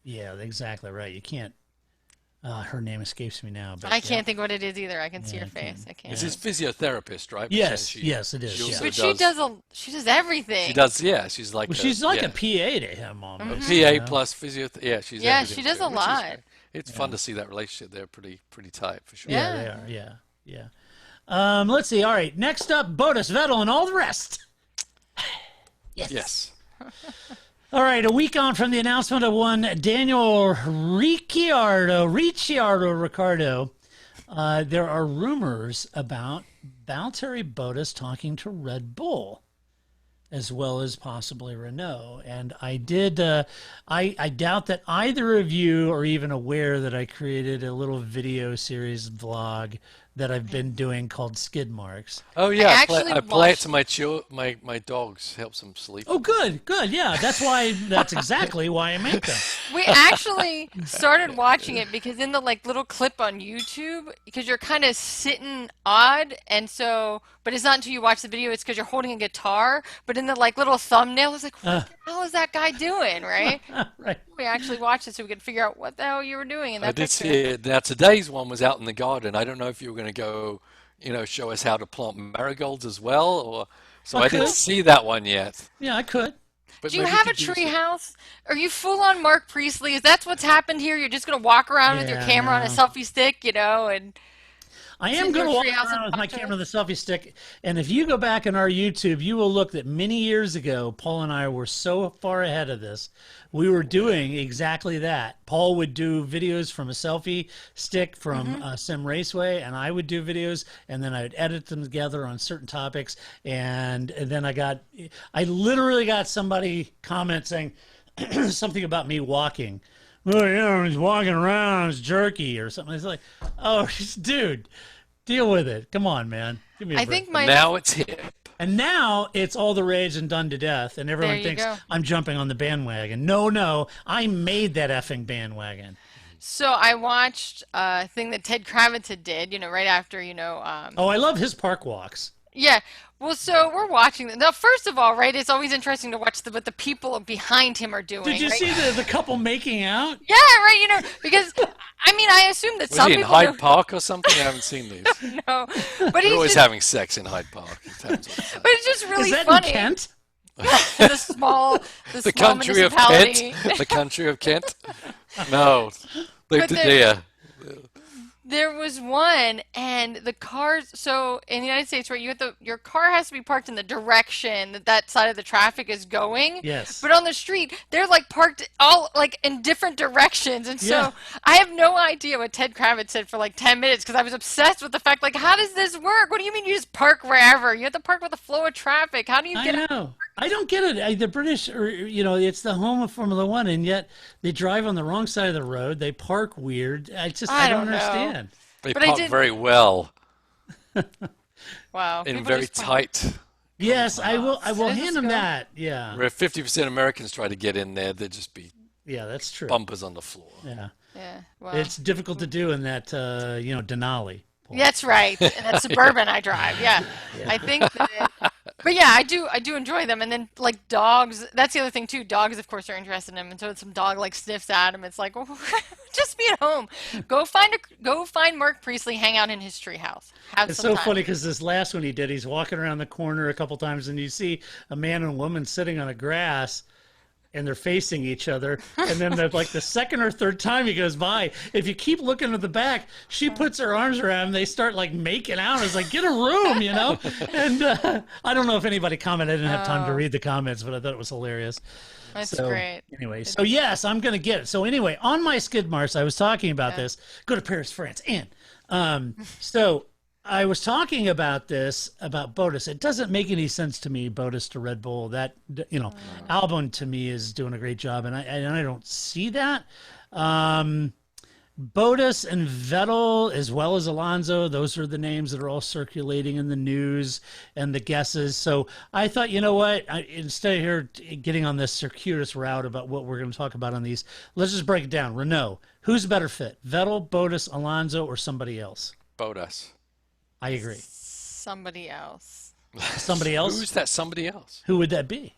Yeah, exactly right. You can't. Her name escapes me now. But I can't think what it is either. I can see her face. I can't. It's his physiotherapist, right? Yes, it is. She But she does everything. She does, yeah. She's like she's like a PA to him almost. A PA plus physiotherapist. Yeah, she's everything she does to a him, lot. It's fun to see that relationship. They're pretty tight for sure. Yeah, they are. Yeah. Let's see. All right. Next up, Bottas, Vettel, and all the rest. Yes. All right. A week on from the announcement of one Daniel Ricciardo, there are rumors about Valtteri Bottas talking to Red Bull, as well as possibly Renault. And I doubt that either of you are even aware that I created a little video series vlog that I've been doing called Skid Marks. Oh yeah, I play it to my dogs, helps them sleep. Oh, good. Yeah, that's exactly why I make them. We actually started watching it because in the little clip on YouTube, because you're kind of sitting odd, and so, but it's not until you watch the video, it's because you're holding a guitar. But in the little thumbnail, it's like, what the hell is that guy doing, right? Right. We actually watched it so we could figure out what the hell you were doing in that I did picture. see it. Now today's one was out in the garden. I don't know if you were going to go, show us how to plant marigolds as well, or so I didn't see that one yet. Yeah, I could. But do you have a tree house? Are you full on Mark Priestley? Is that what's happened here? You're just going to walk around with your camera on a selfie stick, and I am going to walk around with my camera and the selfie stick, and if you go back in our YouTube, you will look that many years ago, Paul and I were so far ahead of this. We were doing exactly that. Paul would do videos from a selfie stick from Sim Raceway, and I would do videos, and then I would edit them together on certain topics, and then I literally got somebody comment saying something about me walking. Oh, he's walking around, he's jerky or something. It's like, oh, dude, deal with it. Come on, man. Give me a break. Now it's hip. And now it's all the rage and done to death, and everyone thinks I'm jumping on the bandwagon. No, I made that effing bandwagon. So I watched a thing that Ted Kravitz did, right after, Oh, I love his park walks. Yeah. Well, so we're watching. Now, first of all, right, it's always interesting to watch what the people behind him are doing. Did you right? see the couple making out? Yeah, right. Because I mean, I assume that Was some he in people Hyde Park or something? I haven't seen these. know, but They're he's always just, having sex in Hyde Park. It happens all the time. but it's just really Is that funny. in Kent? the small The small country of municipality. Kent. The country of Kent. No, But yeah. There was one, and the cars. So in the United States, right, your car has to be parked in the direction that side of the traffic is going. Yes. But on the street, they're like parked all like in different directions, and so Yeah. I have no idea what Ted Kravitz said for like 10 minutes because I was obsessed with the fact like, how does this work? What do you mean you just park wherever? You have to park with the flow of traffic. How do you get? I know. I don't get it. The British, it's the home of Formula One, and yet they drive on the wrong side of the road. They park weird. I I don't don't know. understand. They But I park did- very well Wow. in people very just- tight. Yes, I will It is hand them good. that. Yeah. Where 50% Americans try to get in there, there'd just be Yeah, that's true. bumpers on the floor. Yeah. Yeah. Well. It's difficult to do in that, Denali. That's right. And that's suburban I drive. Yeah. I think that, but yeah, I do enjoy them. And then like dogs, that's the other thing too. Dogs, of course, are interested in them. And so some dog like sniffs at him. It's like, well, just be at home. Go find Mark Priestley, hang out in his treehouse. Have It's some so time. funny because this last one he did, he's walking around the corner a couple times and you see a man and a woman sitting on a grass and they're facing each other. And then like the second or third time he goes by, if you keep looking at the back, she puts her arms around him. They start like making out. It's like, get a room, And I don't know if anybody commented. I didn't have time to read the comments, but I thought it was hilarious. That's So, great. Anyway, so yes, I'm going to get it. So anyway, on my skid marks, I was talking about this. Go to Paris, France. And so I was talking about this, about Botus. It doesn't make any sense to me, Botus to Red Bull. That, Albon to me is doing a great job, and I don't see that. Botus and Vettel, as well as Alonso, those are the names that are all circulating in the news and the guesses. So I thought, you know what? Instead of here getting on this circuitous route about what we're going to talk about on these, let's just break it down. Renault, who's a better fit? Vettel, Botus, Alonso, or somebody else? Botus. I agree. Somebody else. Somebody else? Who's that somebody else? Who would that be?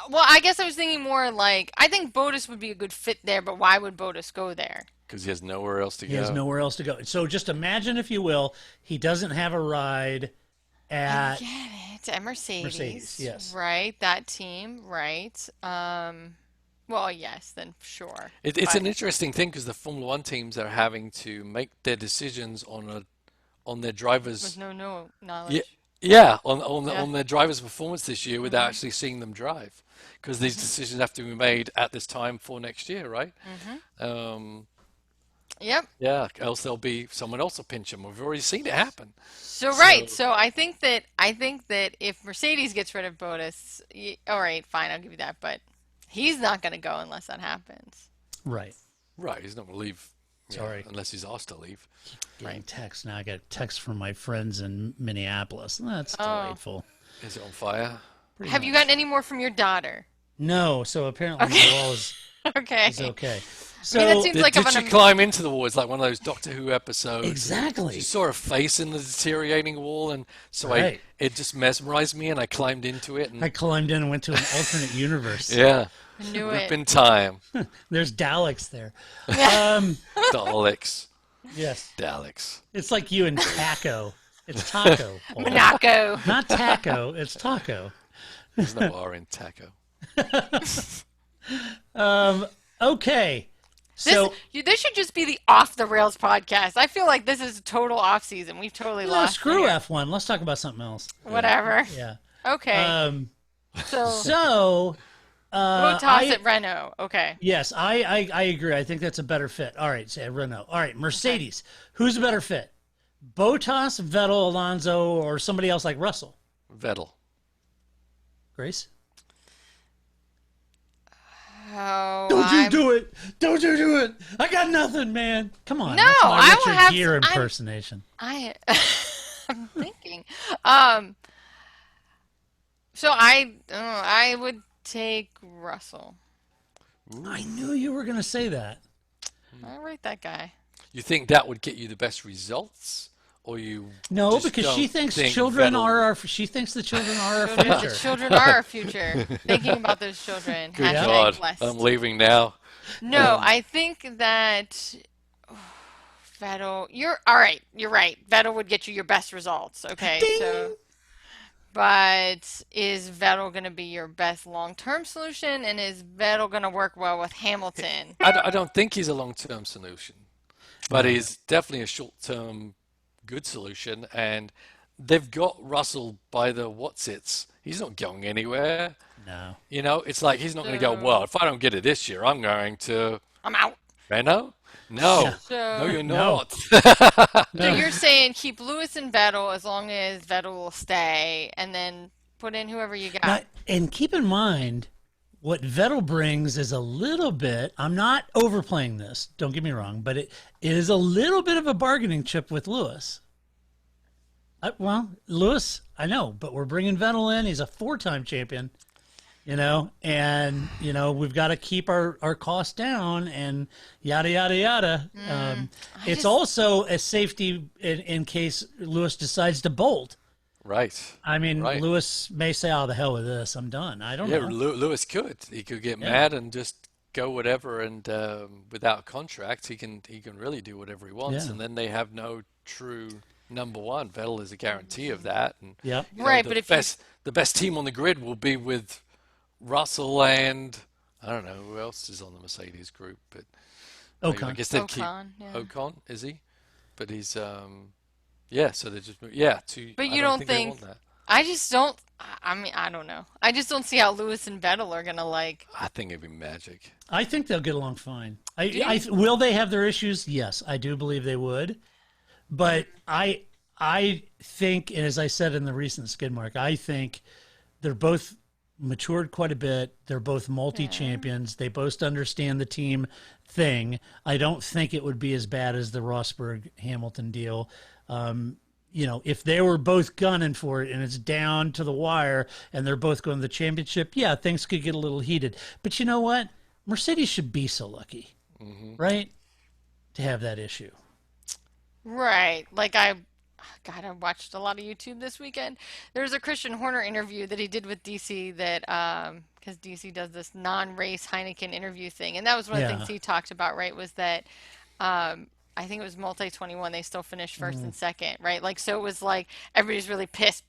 Well, I guess I was thinking more like, I think Botus would be a good fit there, but why would Botus go there? Because he has nowhere else to go. He has nowhere else to go. So just imagine, if you will, he doesn't have a ride at Get it. At Mercedes. Mercedes, yes. Right. That team. Right. Well, yes, then sure. It's But- an interesting thing because the Formula One teams are having to make their decisions on their drivers. With no knowledge. Yeah, Yeah. on their drivers' performance this year without actually seeing them drive, because these decisions have to be made at this time for next year, right? Yep. Yeah, else there'll be someone else will pinch them. We've already seen it happen. So right. So I think that if Mercedes gets rid of Botus, all right, fine, I'll give you that. But he's not going to go unless that happens. right. Right, he's not going to leave. Sorry. Unless he's asked to leave. Getting text now. I got a text from my friends in Minneapolis. That's delightful. Is it on fire? Have you gotten any more from your daughter? No, so apparently the wall is Okay. okay. I So mean, that seems like Did of she an climb into the wall? It's like one of those Doctor Who episodes. exactly. She saw a face in the deteriorating wall, and so Right. it just mesmerized me, and I climbed into it. And I climbed in and went to an alternate universe. yeah, I knew rip it. in time. There's Daleks there. Daleks. Yes. Daleks. It's like you and Taco. It's Taco. Paul. Monaco. Not Taco. It's Taco. There's no R in taco. Okay. So This should just be the off the rails podcast. I feel like this is a total off season. We've totally lost. screw it. F1. Let's talk about something else. Whatever. Yeah. Okay. So So we'll toss it Renault. Okay. yes, I agree. I think that's a better fit. All right, say Renault. All right, Mercedes. Who's a better fit? Bottas, Vettel, Alonso, or somebody else like Russell? Vettel. Grace? Oh, Don't you do it! Don't you do it! I got nothing, man. Come on. No, that's my I will Richard have Gere I'm- impersonation. I'm thinking. So I would take Russell. I knew you were going to say that. I rate that guy. You think that would get you the best results, or you No, just because she don't thinks think children Vettel- are our. She thinks the children are our The future. children are our future. Thinking about those children. Good Hashtag God, blessed. I'm leaving now. No, I think that Vettel. You're all right. You're right. Vettel would get you your best results. Okay, so. But is Vettel going to be your best long-term solution, and is Vettel going to work well with Hamilton? I don't think he's a long-term solution, but he's definitely a short-term good solution. And they've got Russell by the what's-its. He's not going anywhere. No. You know, it's like he's not going to go, well, if I don't get it this year, I'm going to I'm out. Renault? No. So, No, you're No. not. so you're saying keep Lewis and Vettel as long as Vettel will stay, and then put in whoever you got. Now, and keep in mind, what Vettel brings is a little bit. I'm not overplaying this. Don't get me wrong, but it is a little bit of a bargaining chip with Lewis. Well, Lewis, I know, but we're bringing Vettel in. He's a 4-time champion. And we've got to keep our costs down and yada yada yada. It's also a safety in case Lewis decides to bolt. Right. I mean, Right. Lewis may say, "Oh, the hell with this, I'm done." I don't Yeah, know. Lewis could. He could get mad and just go whatever, and without contract, he can really do whatever he wants. Yeah. And then they have no true number one. Vettel is a guarantee of that. And Yep. you know, Right, the but if the best team on the grid will be with Russell and I don't know who else is on the Mercedes group, but I Ocon. guess they'd keep Ocon, yeah. Ocon, is he? But he's So they just But I you don't don't they think? want that. I just don't. I mean, I don't know. I just don't see how Lewis and Vettel are gonna like. I think it'd be magic. I think they'll get along fine. Will they have their issues? Yes, I do believe they would. But I think, and as I said in the recent skid mark, I think they're both matured quite a bit. They're both multi-champions. They both understand the team thing. I don't think it would be as bad as the Rosberg-Hamilton deal. If they were both gunning for it and it's down to the wire and they're both going to the championship, yeah, things could get a little heated. But you know what? Mercedes should be so lucky, right, to have that issue. Right. Like I watched a lot of YouTube this weekend. There was a Christian Horner interview that he did with DC that, because DC does this non-race Heineken interview thing. And that was one of the things he talked about, right, was that I think it was multi-21, they still finished first and second, right? Like, so it was like everybody's really pissed,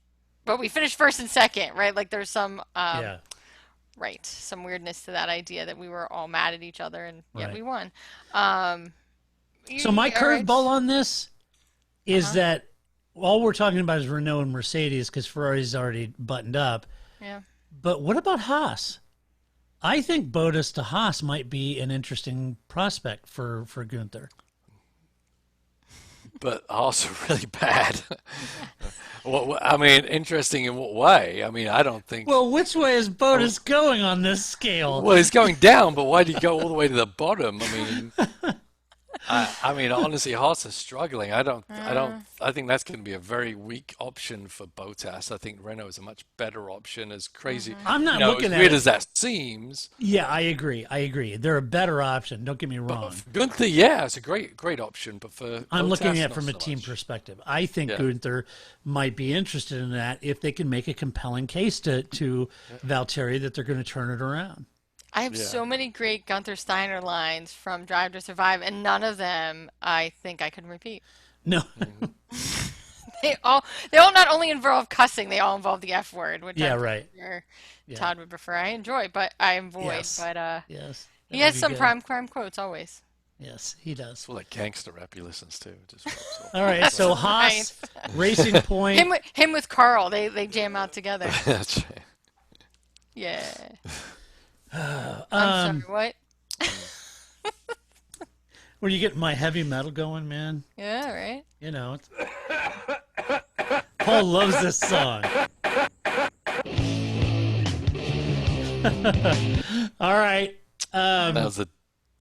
but we finished first and second, right? Like there's some, right, some weirdness to that idea that we were all mad at each other and yet we won. So my curveball on this is that all we're talking about is Renault and Mercedes because Ferrari's already buttoned up. Yeah. But what about Haas? I think Bottas to Haas might be an interesting prospect for Gunther. But also really bad. Well, I mean, interesting in what way? I mean, I don't think. Well, which way is Bottas going on this scale? Well, he's going down, but why did he go all the way to the bottom? I mean, honestly, Haas is struggling. I think that's going to be a very weak option for Bottas. I think Renault is a much better option. As crazy, I'm not looking as at weird it. as that seems. Yeah, I agree. They're a better option. Don't get me wrong. Gunther, yeah, it's a great option, but for I'm Bottas, looking at not it from a so team much. perspective. I think Yeah. Gunther might be interested in that if they can make a compelling case to Valtteri that they're going to turn it around. I have so many great Gunther Steiner lines from Drive to Survive, and none of them I think I could repeat. No. They all not only involve cussing, they all involve the F word, which Yeah, I'm right. sure Yeah. Todd would prefer. I enjoy, but I avoid. Yes. But Yes. he that has would be some good. prime crime quotes always. Yes, he does. It's all that gangster rap he listens to. Just rips off. All right, so Haas, Racing Point. Him with Carl, they jam out together. That's right. Yeah. I'm sorry, what? Where you get my heavy metal going, man? Yeah, right. You know. Paul loves this song. All right. That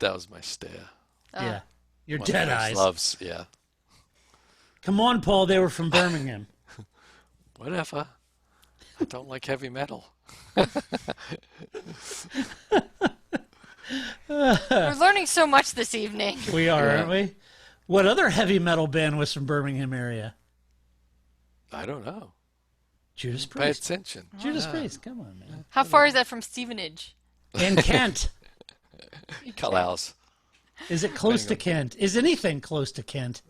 was my stare. Yeah. Your One dead of those eyes. Loves, yeah. Come on, Paul. They were from Birmingham. Whatever. I don't like heavy metal. We're learning so much this evening. We are, aren't we? What other heavy metal band was from Birmingham area? I don't know. Judas Pay Priest. attention. Judas Priest. Come on, man. How far is that from Stevenage? In Kent. Calaus. Is it close to Kent? Is anything close to Kent?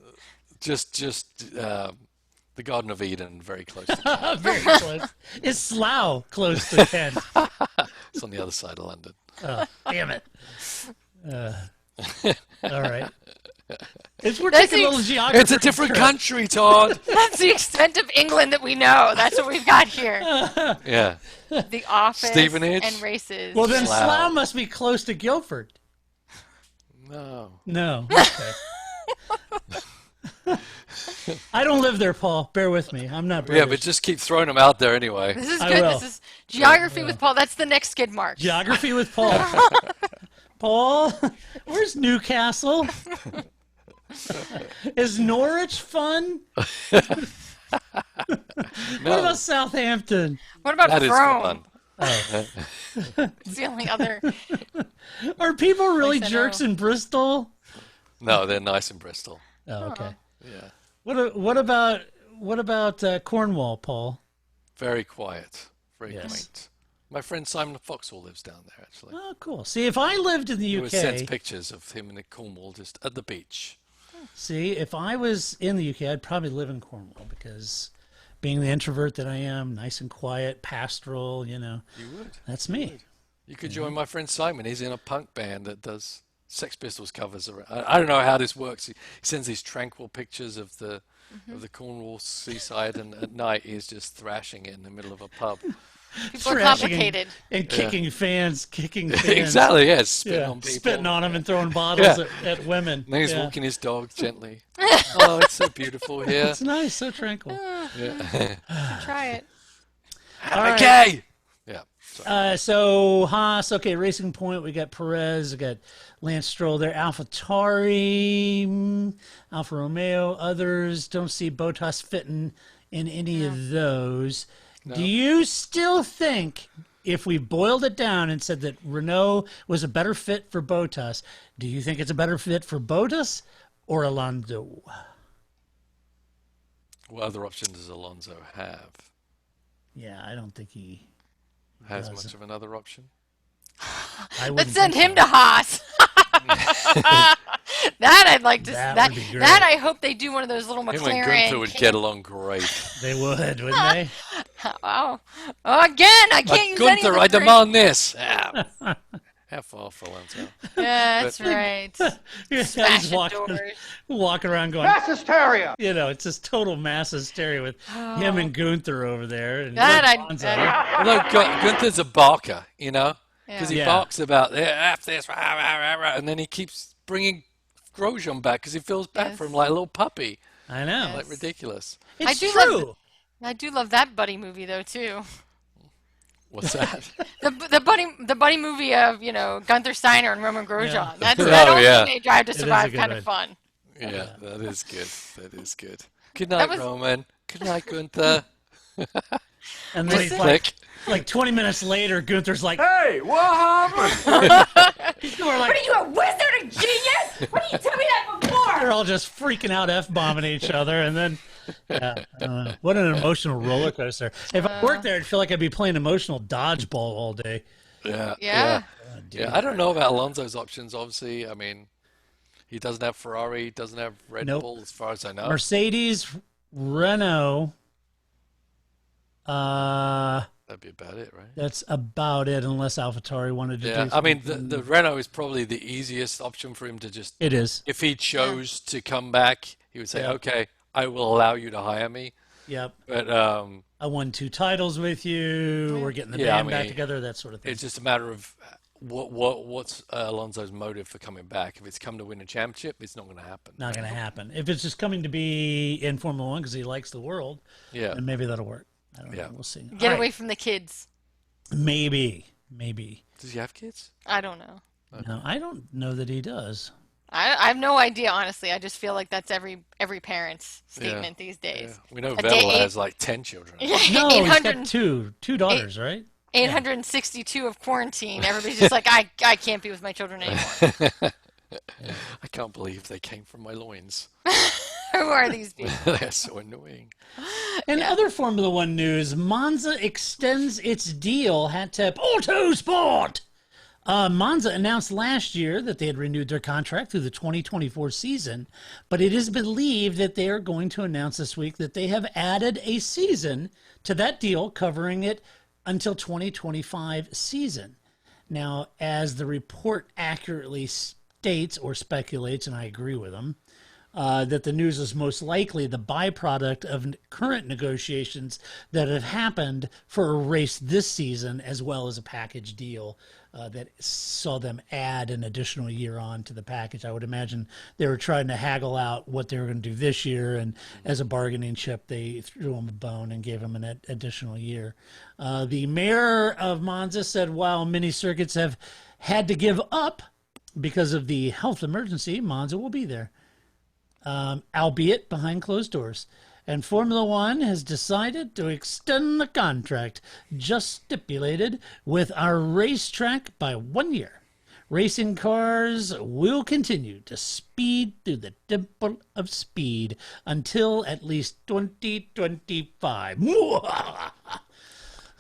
Just the Garden of Eden, very close to Kent. Very close. Is Slough close to Kent? It's on the other side of London. Oh, damn it. All right. We're That's taking a little geography. It's a different country, Todd. That's the extent of England that we know. That's what we've got here. Yeah. The Office Stevenage? and races. Well, then Slough. Slough must be close to Guildford. No. No. Okay. I don't live there, Paul. Bear with me. I'm not British. Yeah, but just keep throwing them out there anyway. This is I good. will. This is geography with Paul. That's the next skid mark. Geography with Paul. Paul, where's Newcastle? Is Norwich fun? What about Southampton? What about That is Frome? fun. It's the only other. Are people really Place I jerks know. in Bristol? No, they're nice in Bristol. Oh, okay. Yeah. What about Cornwall, Paul? Very quiet. Very Yes. quaint. My friend Simon Foxall lives down there, actually. Oh, cool. See, if I lived in the He always sends UK, pictures of him in Cornwall just at the beach. see, if I was in the UK, I'd probably live in Cornwall because being the introvert that I am, nice and quiet, pastoral, You would. that's me. You could join my friend Simon. He's in a punk band that does Sex Pistols covers. I don't know how this works. He sends these tranquil pictures of the Cornwall seaside, and at night he's just thrashing it in the middle of a pub. People are Thrashing complicated. And kicking fans. Exactly, yeah, spitting on people. Spitting on them and throwing bottles at women. And then he's Yeah. walking his dog gently. Oh, it's so beautiful here. It's nice, so tranquil. Yeah. Try it. Okay. Yeah. Sorry. So Haas, okay, Racing Point, we got Perez, we got Lance Stroll there, AlphaTauri, Alfa Romeo, others. Don't see Bottas fitting in any of those. No. Do you still think, if we boiled it down and said that Renault was a better fit for Bottas, do you think it's a better fit for Bottas or Alonso? What other option does Alonso have? Yeah, I don't think he Has doesn't. much of another option? I Let's wouldn't send think him to Haas. That I'd like to. That That would be great. that I hope they do one of those little Him and McLaren. Gunther would get along great. they would, wouldn't they? Oh, again, I can't use any of Gunther, the I phrases. demand this. Have far for Alonso. Yeah, that's right. Yeah, Smashing he's walking, doors. walking around going, Mass hysteria! it's just total mass hysteria with him and Gunther over there. And That I'd- Alonso. Although Gunther's a barker, because he Yeah. barks about F this, rah, rah, rah, rah, and then he keeps bringing Grosjean back because he feels bad for him like a little puppy. I know. Like ridiculous. It's I do true. love I do love that buddy movie though too. What's that? The buddy movie of Gunther Steiner and Roman Grosjean. Yeah. That's Oh, that old yeah. Teenage Drive to is a Survive good kind one. of fun. Yeah, that is good. That is good. Good night, was- Roman. Good night, Gunther. And then he's Click. like 20 minutes later, Gunther's like, Hey, what happened? we're like, What are you, a wizard, a genius? Why didn't you tell me that before? they're all just freaking out, F-bombing each other. And then, I don't know. What an emotional roller coaster. If I worked there, I'd feel like I'd be playing emotional dodgeball all day. Yeah. Yeah. Yeah, I don't know about Alonso's options, obviously. I mean, he doesn't have Ferrari, he doesn't have Red Nope. Bull, as far as I know. Mercedes, Renault, That'd be about it, right? that's about it, unless AlphaTauri wanted to Yeah, do I mean, something. the Renault is probably the easiest option for him to just, It is. if he chose to come back, he would say, Yeah. okay, I will allow you to hire me. Yep. But I won 2 titles with you. We're getting the Yeah, I band back mean, together, that sort of thing. it's just a matter of what's Alonso's motive for coming back. If it's come to win a championship, it's not going to happen. Not going to happen. If it's just coming to be in Formula One because he likes the world, Yeah. then maybe that'll work. I don't Yeah. know. We'll see. Get All right. away from the kids. Maybe. Does he have kids? I don't know. No, I don't know that he does. I have no idea, honestly. I just feel like that's every parent's statement these days. Yeah. We know A Vettel day- has like 10 children. No, he's got 800 two daughters, right? 862 of quarantine. Everybody's just like, I can't be with my children anymore. I can't believe they came from my loins. Who are these people? They're so annoying. In other Formula One news, Monza extends its deal. Hat tip Autosport. Monza announced last year that they had renewed their contract through the 2024 season, but it is believed that they are going to announce this week that they have added a season to that deal, covering it until 2025 season. Now, as the report accurately states or speculates, and I agree with them, that the news is most likely the byproduct of current negotiations that have happened for a race this season, as well as a package deal that saw them add an additional year on to the package. I would imagine they were trying to haggle out what they were going to do this year, and as a bargaining chip, they threw them a bone and gave them an additional year. The mayor of Monza said while many circuits have had to give up because of the health emergency, Monza will be there. Albeit behind closed doors. And Formula One has decided to extend the contract just stipulated with our racetrack by 1 year. Racing cars will continue to speed through the temple of speed until at least 2025.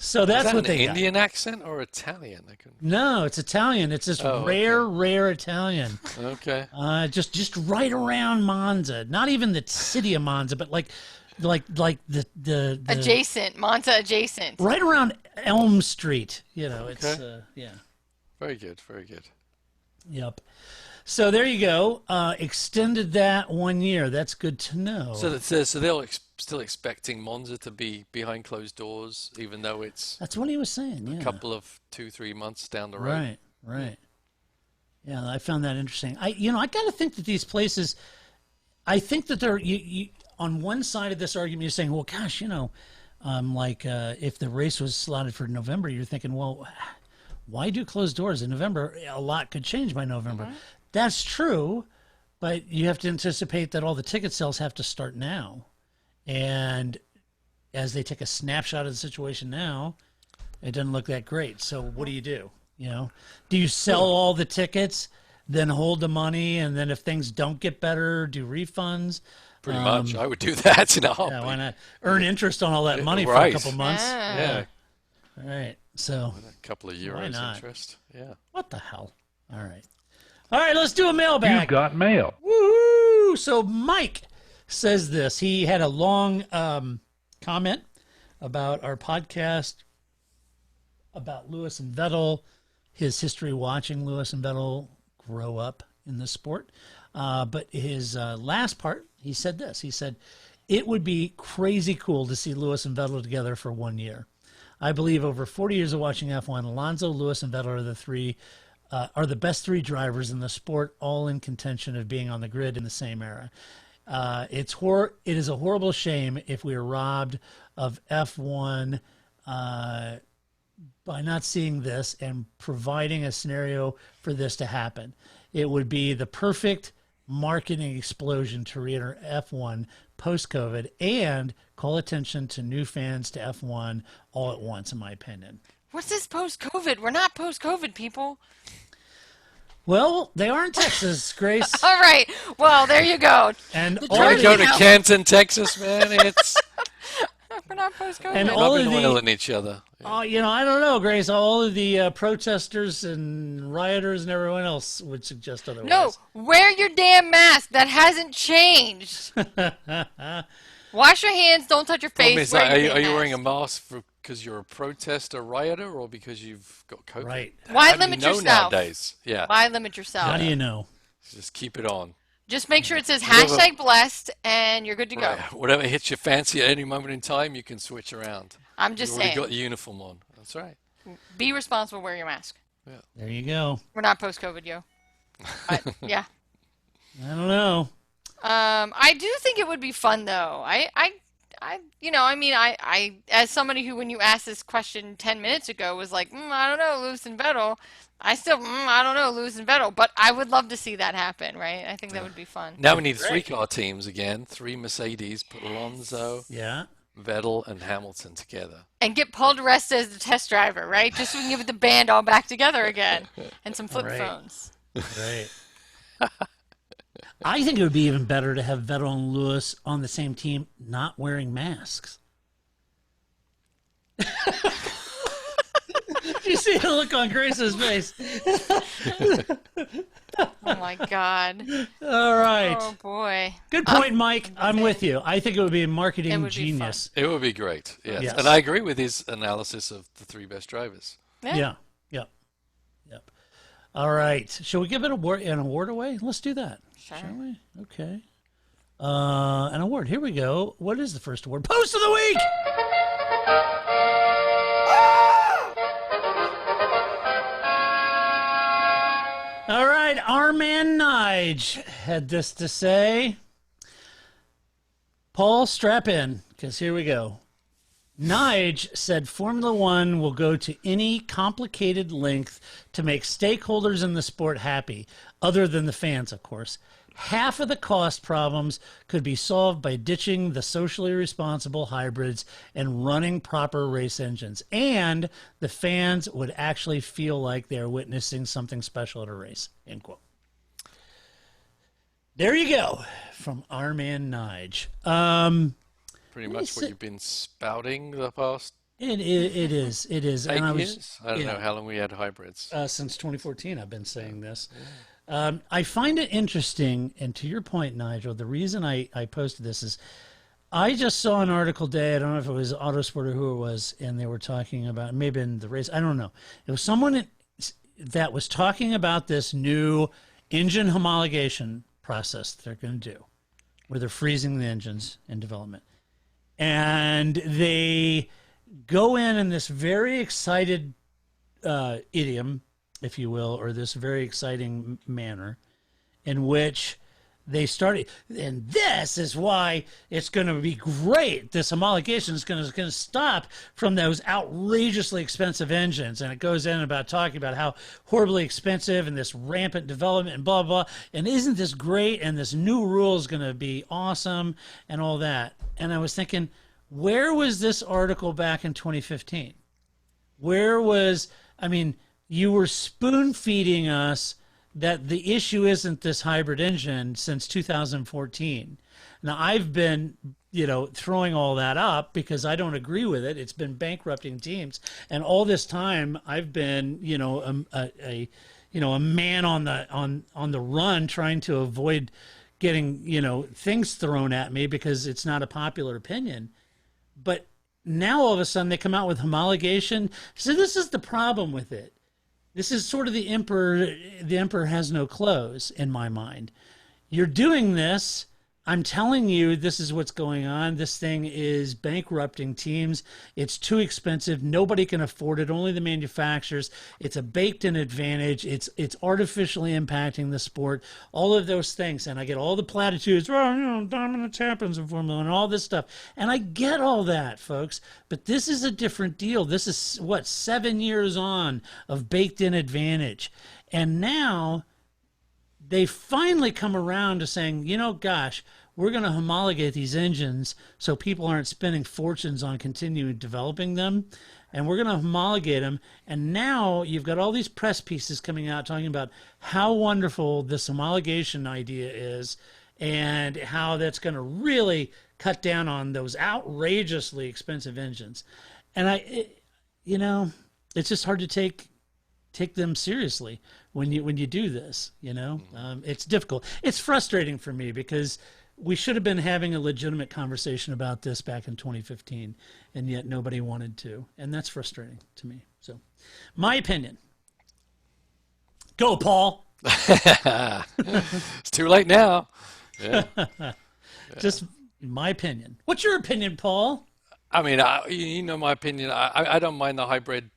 So that's Is that what an they Indian got. accent or Italian? I couldn't... No, it's Italian. It's this Oh, rare Italian. Okay. Just right around Monza. Not even the city of Monza, but like the Adjacent, Monza adjacent. right around Elm Street. You know, it's Okay. yeah. Very good. Very good. Yep. So there you go. Extended that 1 year. That's good to know. So they're still expecting Monza to be behind closed doors, even though it's That's what he was saying. Yeah. a couple of 2-3 months down the road. Right. Right. Yeah, I found that interesting. I got to think that these places. I think that they're you on one side of this argument. You're saying, well, gosh, if the race was slotted for November, you're thinking, well, why do closed doors in November? A lot could change by November. That's true, but you have to anticipate that all the ticket sales have to start now. And as they take a snapshot of the situation now, it doesn't look that great. So what do? Do you sell all the tickets, then hold the money, and then if things don't get better, do refunds? Pretty much. I would do that in a heartbeat. Yeah, why not earn interest on all that money for a Right. couple months? Yeah. All right. So A couple of euros not? interest. Yeah. what the hell? All right. All right, let's do a mailbag. You've got mail. Woo! So Mike says this. He had a long comment about our podcast about Lewis and Vettel, his history watching Lewis and Vettel grow up in the sport. But his last part, he said this. He said, it would be crazy cool to see Lewis and Vettel together for 1 year. I believe over 40 years of watching F1, Alonso, Lewis, and Vettel are the best three drivers in the sport, all in contention of being on the grid in the same era. It is a horrible shame if we are robbed of F1 by not seeing this and providing a scenario for this to happen. It would be the perfect marketing explosion to re-enter F1 post-COVID and call attention to new fans to F1 all at once, in my opinion. What's this post-COVID? We're not post-COVID, people. Well, they are in Texas, Grace. All right. Well, there you go. And The all Want of to the, go to Canton, Texas, man? It's We're not post-COVID. And all rubbing of the- oil in each other. I don't know, Grace. All of the protesters and rioters and everyone else would suggest otherwise. No, wear your damn mask. That hasn't changed. Wash your hands. Don't touch your Problem face. is, Wear your are damn you wearing a mask. mask because you're a protester, rioter, or because you've got COVID? Right. Why How do you limit know yourself? nowadays? Yeah. Why limit yourself? How do you know? Just keep it on. Just make sure it says Whatever- hashtag blessed and you're good to go. Right. Whatever hits your fancy at any moment in time, you can switch around. I'm just You've already saying. got the uniform on. That's right. Be responsible. Wear your mask. There you go. We're not post-COVID, yo. But, yeah. I don't know. I do think it would be fun though. I as somebody who, when you asked this question 10 minutes ago, was like, I don't know, Lewis and Vettel. I still, I don't know, Lewis and Vettel. But I would love to see that happen, right? I think that would be fun. Now we need three-car teams again. 3 Mercedes. Put Alonso, Yeah. Vettel, and Hamilton together. And get Paul di Resta as the test driver, right? Just so we can get the band all back together again. And some flip Right. phones. Right. I think it would be even better to have Vettel and Lewis on the same team not wearing masks. You see the look on Grace's face. Oh my God. All right. Oh boy. Good point, Mike. I'm with you. I think it would be a marketing It would be genius. It would be great. Yes. Yes. And I agree with his analysis of the 3 best drivers. Yeah. Yep. All right. Shall we give an award away? Let's do that. Sure. Shall we? Okay. An award. Here we go. What is the first award? Post of the week. All right, our man Nige had this to say. Paul, strap in, because here we go. Nige said Formula One will go to any complicated length to make stakeholders in the sport happy, other than the fans, of course. Half of the cost problems could be solved by ditching the socially responsible hybrids and running proper race engines. And the fans would actually feel like they're witnessing something special at a race. End quote. There you go, from our man Nige. Pretty much what you've been spouting the past It is. 8 And years? I don't know how long we had hybrids. Since 2014, I've been saying this. I find it interesting, and to your point, Nigel, the reason I posted this is I just saw an article today. I don't know if it was Autosport or who it was, and they were talking about, maybe in the race, I don't know. It was someone that was talking about this new engine homologation process that they're going to do, where they're freezing the engines in development. And they go in this very excited idiom, if you will, or this very exciting manner in which they started, and this is why it's going to be great. This homologation is going to stop from those outrageously expensive engines, and it goes in about talking about how horribly expensive and this rampant development and blah blah. And isn't this great? And this new rule is going to be awesome and all that. And I was thinking, where was this article back in 2015? Where was, I mean, you were spoon feeding us that the issue isn't this hybrid engine since 2014. Now, I've been, throwing all that up because I don't agree with it. It's been bankrupting teams. And all this time I've been, a man on the run trying to avoid getting, things thrown at me because it's not a popular opinion. But now all of a sudden they come out with homologation. So this is the problem with it. This is sort of the emperor has no clothes in my mind. You're doing this. I'm telling you, this is what's going on. This thing is bankrupting teams. It's too expensive. Nobody can afford it. Only the manufacturers. It's a baked-in advantage. It's artificially impacting the sport. All of those things. And I get all the platitudes. Well, dominance happens in Formula One and all this stuff. And I get all that, folks. But this is a different deal. This is, 7 years on of baked-in advantage. And now they finally come around to saying, gosh, we're going to homologate these engines so people aren't spending fortunes on continuing developing them, and we're going to homologate them. And now you've got all these press pieces coming out talking about how wonderful this homologation idea is and how that's going to really cut down on those outrageously expensive engines. And it's just hard to take them seriously when you do this. It's difficult. It's frustrating for me because we should have been having a legitimate conversation about this back in 2015, and yet nobody wanted to, and that's frustrating to me. So, my opinion. Go, Paul. It's too late now. Yeah. Just my opinion. What's your opinion, Paul? I mean, my opinion. I don't mind the hybrid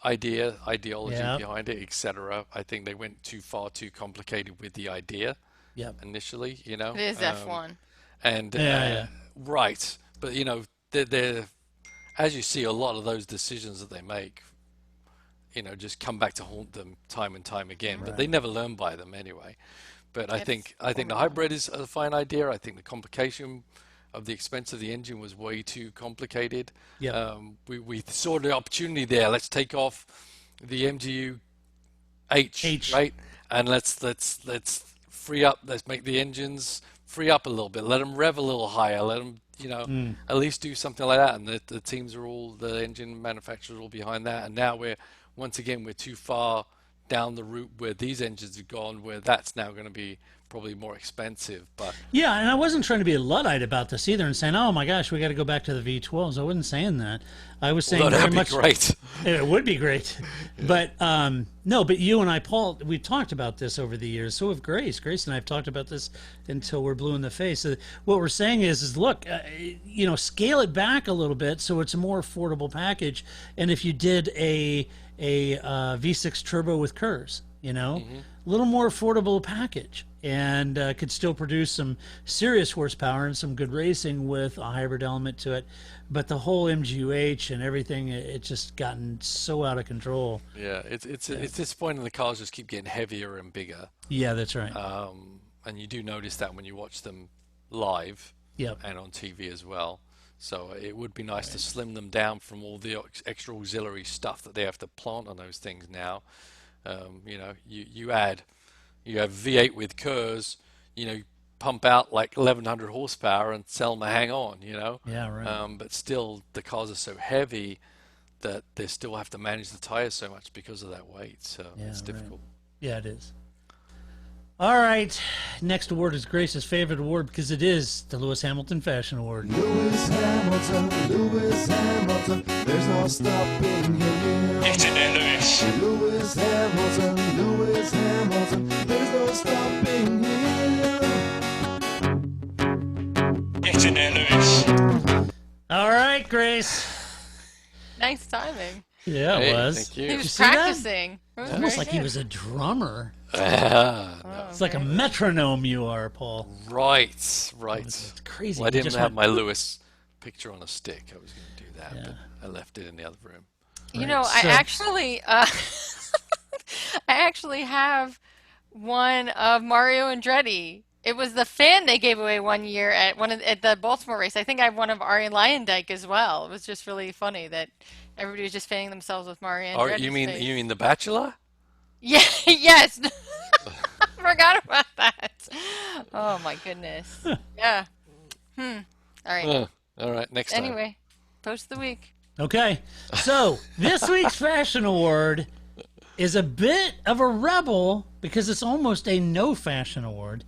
ideology behind it, etc. I think they went too complicated with the idea initially, It is F1. And right, but they're as you see, a lot of those decisions that they make, just come back to haunt them time and time again. But they never learn by them anyway. But I think the hybrid is a fine idea. I think the complication of the expense of the engine was way too complicated. We saw the opportunity there. Let's take off the MGU H. Right, and let's free up. Let's make the engines free up a little bit. Let them rev a little higher. Let them, at least do something like that. And the teams are the engine manufacturers are all behind that. And now we're too far down the route where these engines have gone, where that's now going to be probably more expensive. But yeah, and I wasn't trying to be a Luddite about this either and saying, oh my gosh, we got to go back to the V12s. I wasn't saying that. I was saying that'd very be much great. It would be great. But no, but you and I, Paul, we've talked about this over the years. So have Grace. Grace and I have talked about this until we're blue in the face. So what we're saying is look, scale it back a little bit so it's a more affordable package. And if you did a V6 turbo with KERS, a little more affordable package, and could still produce some serious horsepower and some good racing with a hybrid element to it. But the whole MGUH and everything, it's just gotten so out of control. Yeah, it's disappointing. The cars just keep getting heavier and bigger. Yeah, that's right. And you do notice that when you watch them live, Yep. and on TV as well. So it would be nice to slim them down from all the extra auxiliary stuff that they have to plant on those things now. You have V8 with KERS, pump out like 1100 horsepower and tell them to hang on, Yeah, right. But still the cars are so heavy that they still have to manage the tires so much because of that weight. So it's difficult. Yeah, it is. All right, next award is Grace's favorite award because it is the Lewis Hamilton Fashion Award. Lewis Hamilton, there's no stopping him. Lewis. Lewis Hamilton, there's no stopping him. Lewis. All right, Grace. Nice timing. Yeah, Hey, it was. thank you. He Did was you see that? practicing. It was Almost very like he good. was a drummer. No. It's like a metronome you are, Paul. Right. It's crazy. Well, I You didn't just have went- my Lewis picture on a stick. I was going to do that, but I left it in the other room. You Right, know, so- I actually have one of Mario Andretti. It was the fan they gave away one year at at the Baltimore race. I think I have one of Ari Leyendijk as well. It was just really funny that everybody was just fanning themselves with Mario Andretti's You face. mean The Bachelor? Yeah, yes. I forgot about that. Oh my goodness. Yeah. All right. All right, next time. Anyway, post of the week. Okay, so this week's Fashion Award is a bit of a rebel because it's almost a no fashion award.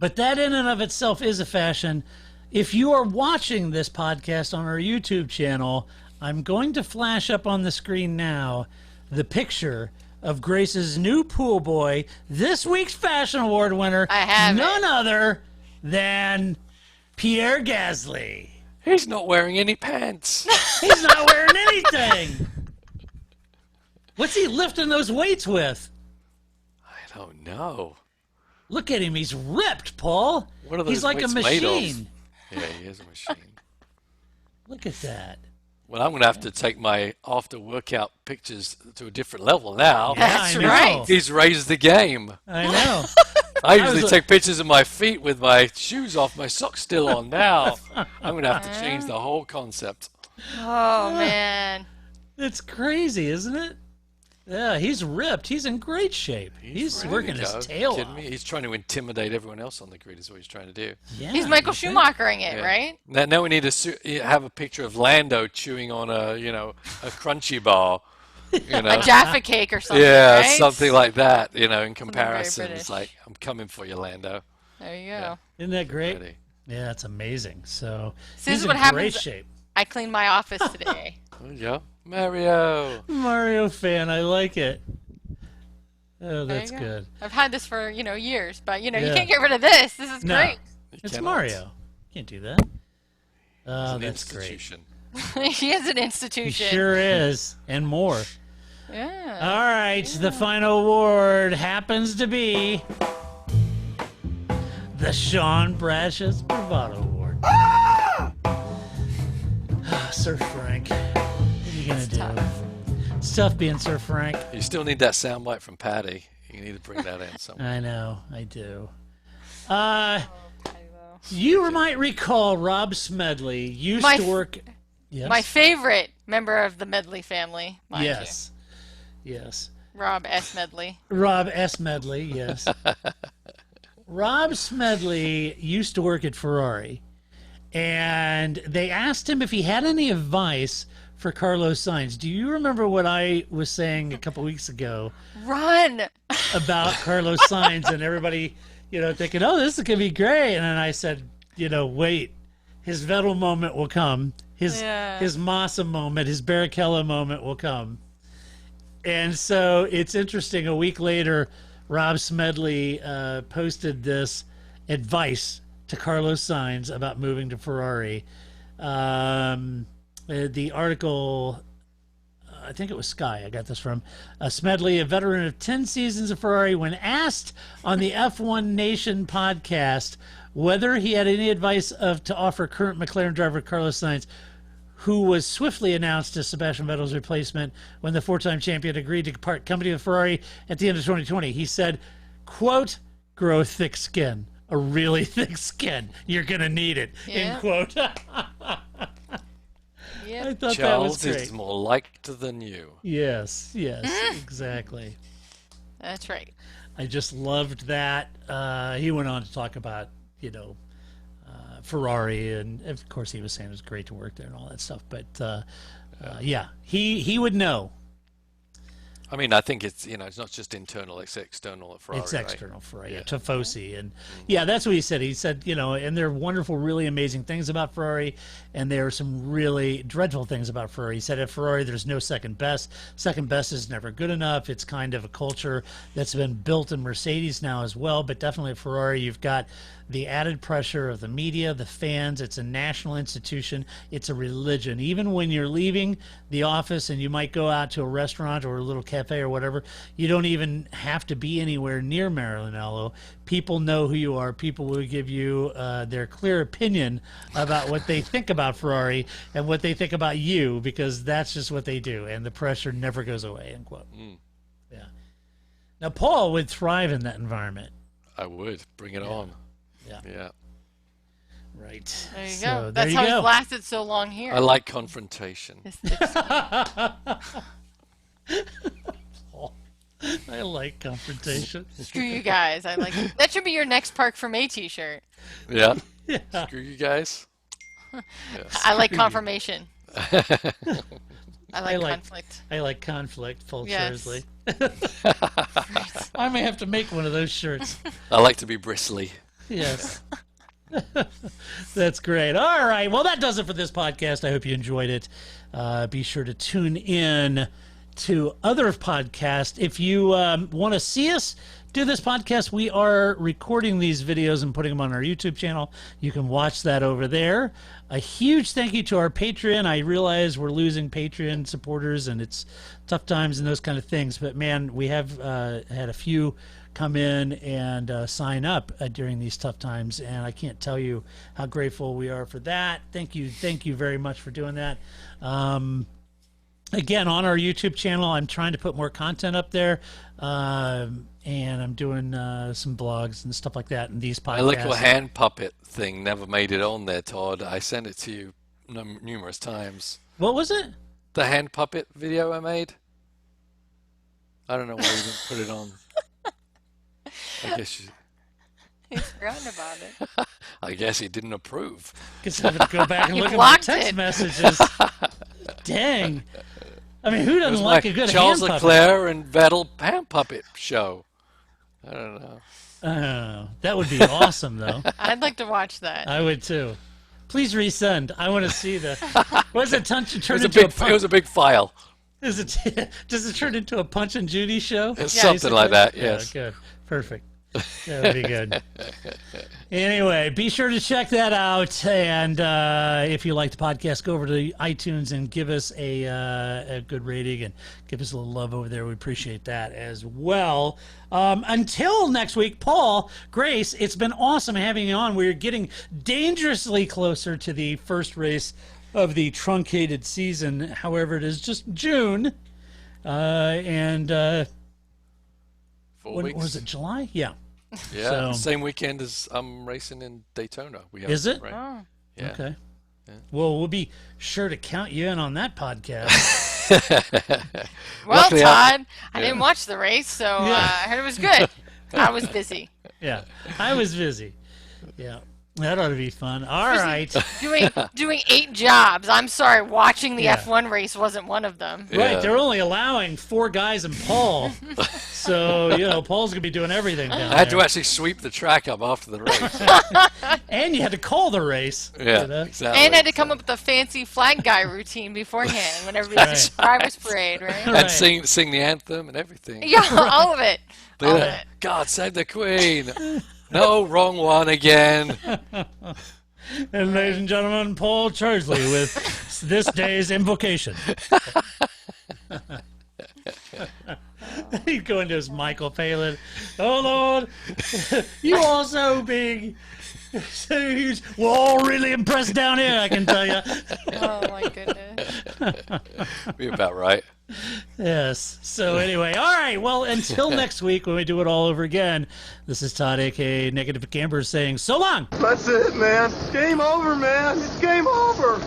But that in and of itself is a fashion. If you are watching this podcast on our YouTube channel, I'm going to flash up on the screen now the picture of Grace's new pool boy, this week's Fashion Award winner, I have none other than Pierre Gasly. He's not wearing any pants. He's not wearing anything. What's he lifting those weights with? I don't know. Look at him. He's ripped, Paul. What are those He's like a weights made of? machine. Yeah, he is a machine. Look at that. Well, I'm going to have to take my after workout pictures to a different level now. That's I know. right. He's raised the game. I know. I usually was- take pictures of my feet with my shoes off, my socks still on. Now I'm going to have to change the whole concept. Oh man. It's crazy, isn't it? Yeah, he's ripped. He's in great shape. He's ready working to his go. tail Kidding off. me? He's trying to intimidate everyone else on the grid is what he's trying to do. Yeah, He's Michael you think? Schumachering it, Yeah. right? Now we need to have a picture of Lando chewing on a crunchy bar. A Jaffa cake or something. Yeah, right? something like that. In very comparison, British. it's like I'm coming for you, Lando. There you go. Isn't that great? Ready. Yeah, it's amazing. So This he's is what in great happens- shape. I cleaned my office today. There you go. Mario. Mario fan, I like it. Oh, There that's you go. good. I've had this for years, but you Yeah. can't get rid of this. This is No. great. It's cannot. Mario. Can't do that. Oh, An that's great. institution. He is an He institution. sure is, and more. Yeah. All right, the final award happens to be the Sean Brash's Bravado Award. Sir Frank, what are you gonna do? It's tough being Sir Frank. You still need that soundbite from Patty. You need to bring that in somewhere. I know, I do. You might recall Rob Smedley used My to f- work. Yes. My favorite member of the Medley family. Mind Yes. Yes. you. Rob S. Medley. Rob S. Medley. Yes. Rob Smedley used to work at Ferrari, and they asked him if he had any advice for Carlos Sainz. Do you remember what I was saying a couple weeks ago Run. about Carlos Sainz and everybody, thinking, oh, this is going to be great. And then I said, wait, his Vettel moment will come. His Massa moment, his Barrichello moment will come. And so it's interesting. A week later, Rob Smedley posted this advice to Carlos Sainz about moving to Ferrari. The article, I think it was Sky, I got this from. Smedley, a veteran of 10 seasons of Ferrari, when asked on the F1 Nation podcast whether he had any advice to offer current McLaren driver Carlos Sainz, who was swiftly announced as Sebastian Vettel's replacement when the four-time champion agreed to part company with Ferrari at the end of 2020. He said, quote, grow thick skin, a really thick skin. You're going to need it, end quote. I thought Charles that was great. is more liked than you. Yes, exactly. That's right. I just loved that. He went on to talk about, Ferrari, and of course he was saying it was great to work there and all that stuff. But he would know. I mean, I think it's it's not just internal; it's external at Ferrari. It's external for Yeah. Tifosi, and that's what he said. He said, and there are wonderful, really amazing things about Ferrari, and there are some really dreadful things about Ferrari. He said at Ferrari, there's no second best. Second best is never good enough. It's kind of a culture that's been built in Mercedes now as well, but definitely at Ferrari, you've got the added pressure of the media, the fans. It's a national institution. It's a religion. Even when you're leaving the office and you might go out to a restaurant or a little cafe or whatever, you don't even have to be anywhere near Maranello. People know who you are. People will give you their clear opinion about what they think about Ferrari and what they think about you, because that's just what they do, and the pressure never goes away, end quote. Yeah. Now, Paul would thrive in that environment. I would. Bring it on. Yeah. Right. There you So, go. there That's you how go. he's lasted so long here. I like confrontation. I like confrontation. Screw you guys. I like it. That should be your next Parc Fermé t-shirt. Yeah. Yeah. Screw you guys. Yes. I like confirmation. I like conflict. I like conflict, Paul Yes. Charsley. I may have to make one of those shirts. I like to be bristly. Yes. That's great. All right. Well, that does it for this podcast. I hope you enjoyed it. Be sure to tune in to other podcasts. If you want to see us do this podcast, we are recording these videos and putting them on our YouTube channel. You can watch that over there. A huge thank you to our Patreon. I realize we're losing Patreon supporters and it's tough times and those kind of things, but man, we have had a few come in and sign up during these tough times, and I can't tell you how grateful we are for that. Thank you very much for doing that. Again, on our YouTube channel, I'm trying to put more content up there, and I'm doing some blogs and stuff like that, and these podcasts. My little hand puppet thing never made it on there, Todd. I sent it to you numerous times. What was it? The hand puppet video I made? I don't know why you didn't put it on. I guess you... He's forgotten about it. I guess he didn't approve. Guess I have to go back and You look at my blocked text it. messages. Dang. I mean, who It doesn't was like my a good Charles hand puppet? Leclerc and Vettel hand puppet show. I don't know. Oh, that would be awesome, though. I'd like to watch that. I would too. Please resend. I want to see the. Was it turn It into was a big file. Is it? Does it turn into a Punch and Judy show? It's something like that. Yes. Yeah, good. Perfect. That would be good. Anyway, be sure to check that out. And if you like the podcast, go over to iTunes and give us a good rating and give us a little love over there. We appreciate that as well. Until next week, Paul, Grace, it's been awesome having you on. We're getting dangerously closer to the first race of the truncated season. However, it is just June. 4 When weeks. was it? July? Yeah. Yeah. So- Same weekend as I'm racing in Daytona. We have, Is it? Right? Oh. Yeah. Okay. Well, we'll be sure to count you in on that podcast. Well, Luckily, Todd, I didn't watch the race, so Yeah. I heard it was good. I was busy. Yeah, I was busy. Yeah, that ought to be fun. All right. Doing 8 jobs. I'm sorry, watching the Yeah. F1 race wasn't one of them. Right, Yeah. they're only allowing 4 guys and Paul. So, Paul's going to be doing everything down I had to there. actually sweep the track up after the race. And you had to call the race. Yeah, you know? exactly. And had to come up with a fancy flag guy routine beforehand when everybody's driver's parade, right? And Right. sing the anthem and everything. Yeah, all of it. All of Yeah. it. God save the Queen. No, wrong one again. And ladies and gentlemen, Paul Charsley with this day's invocation. He'd go into his Michael Palin. Oh, Lord, you are so big, so huge. We're all really impressed down here, I can tell you. Oh, my goodness. Be about right. Yes. So anyway, all right. Well, until next week when we do it all over again, this is Todd, a.k.a. Negative Camper, saying so long. That's it, man. Game over, man. It's game over.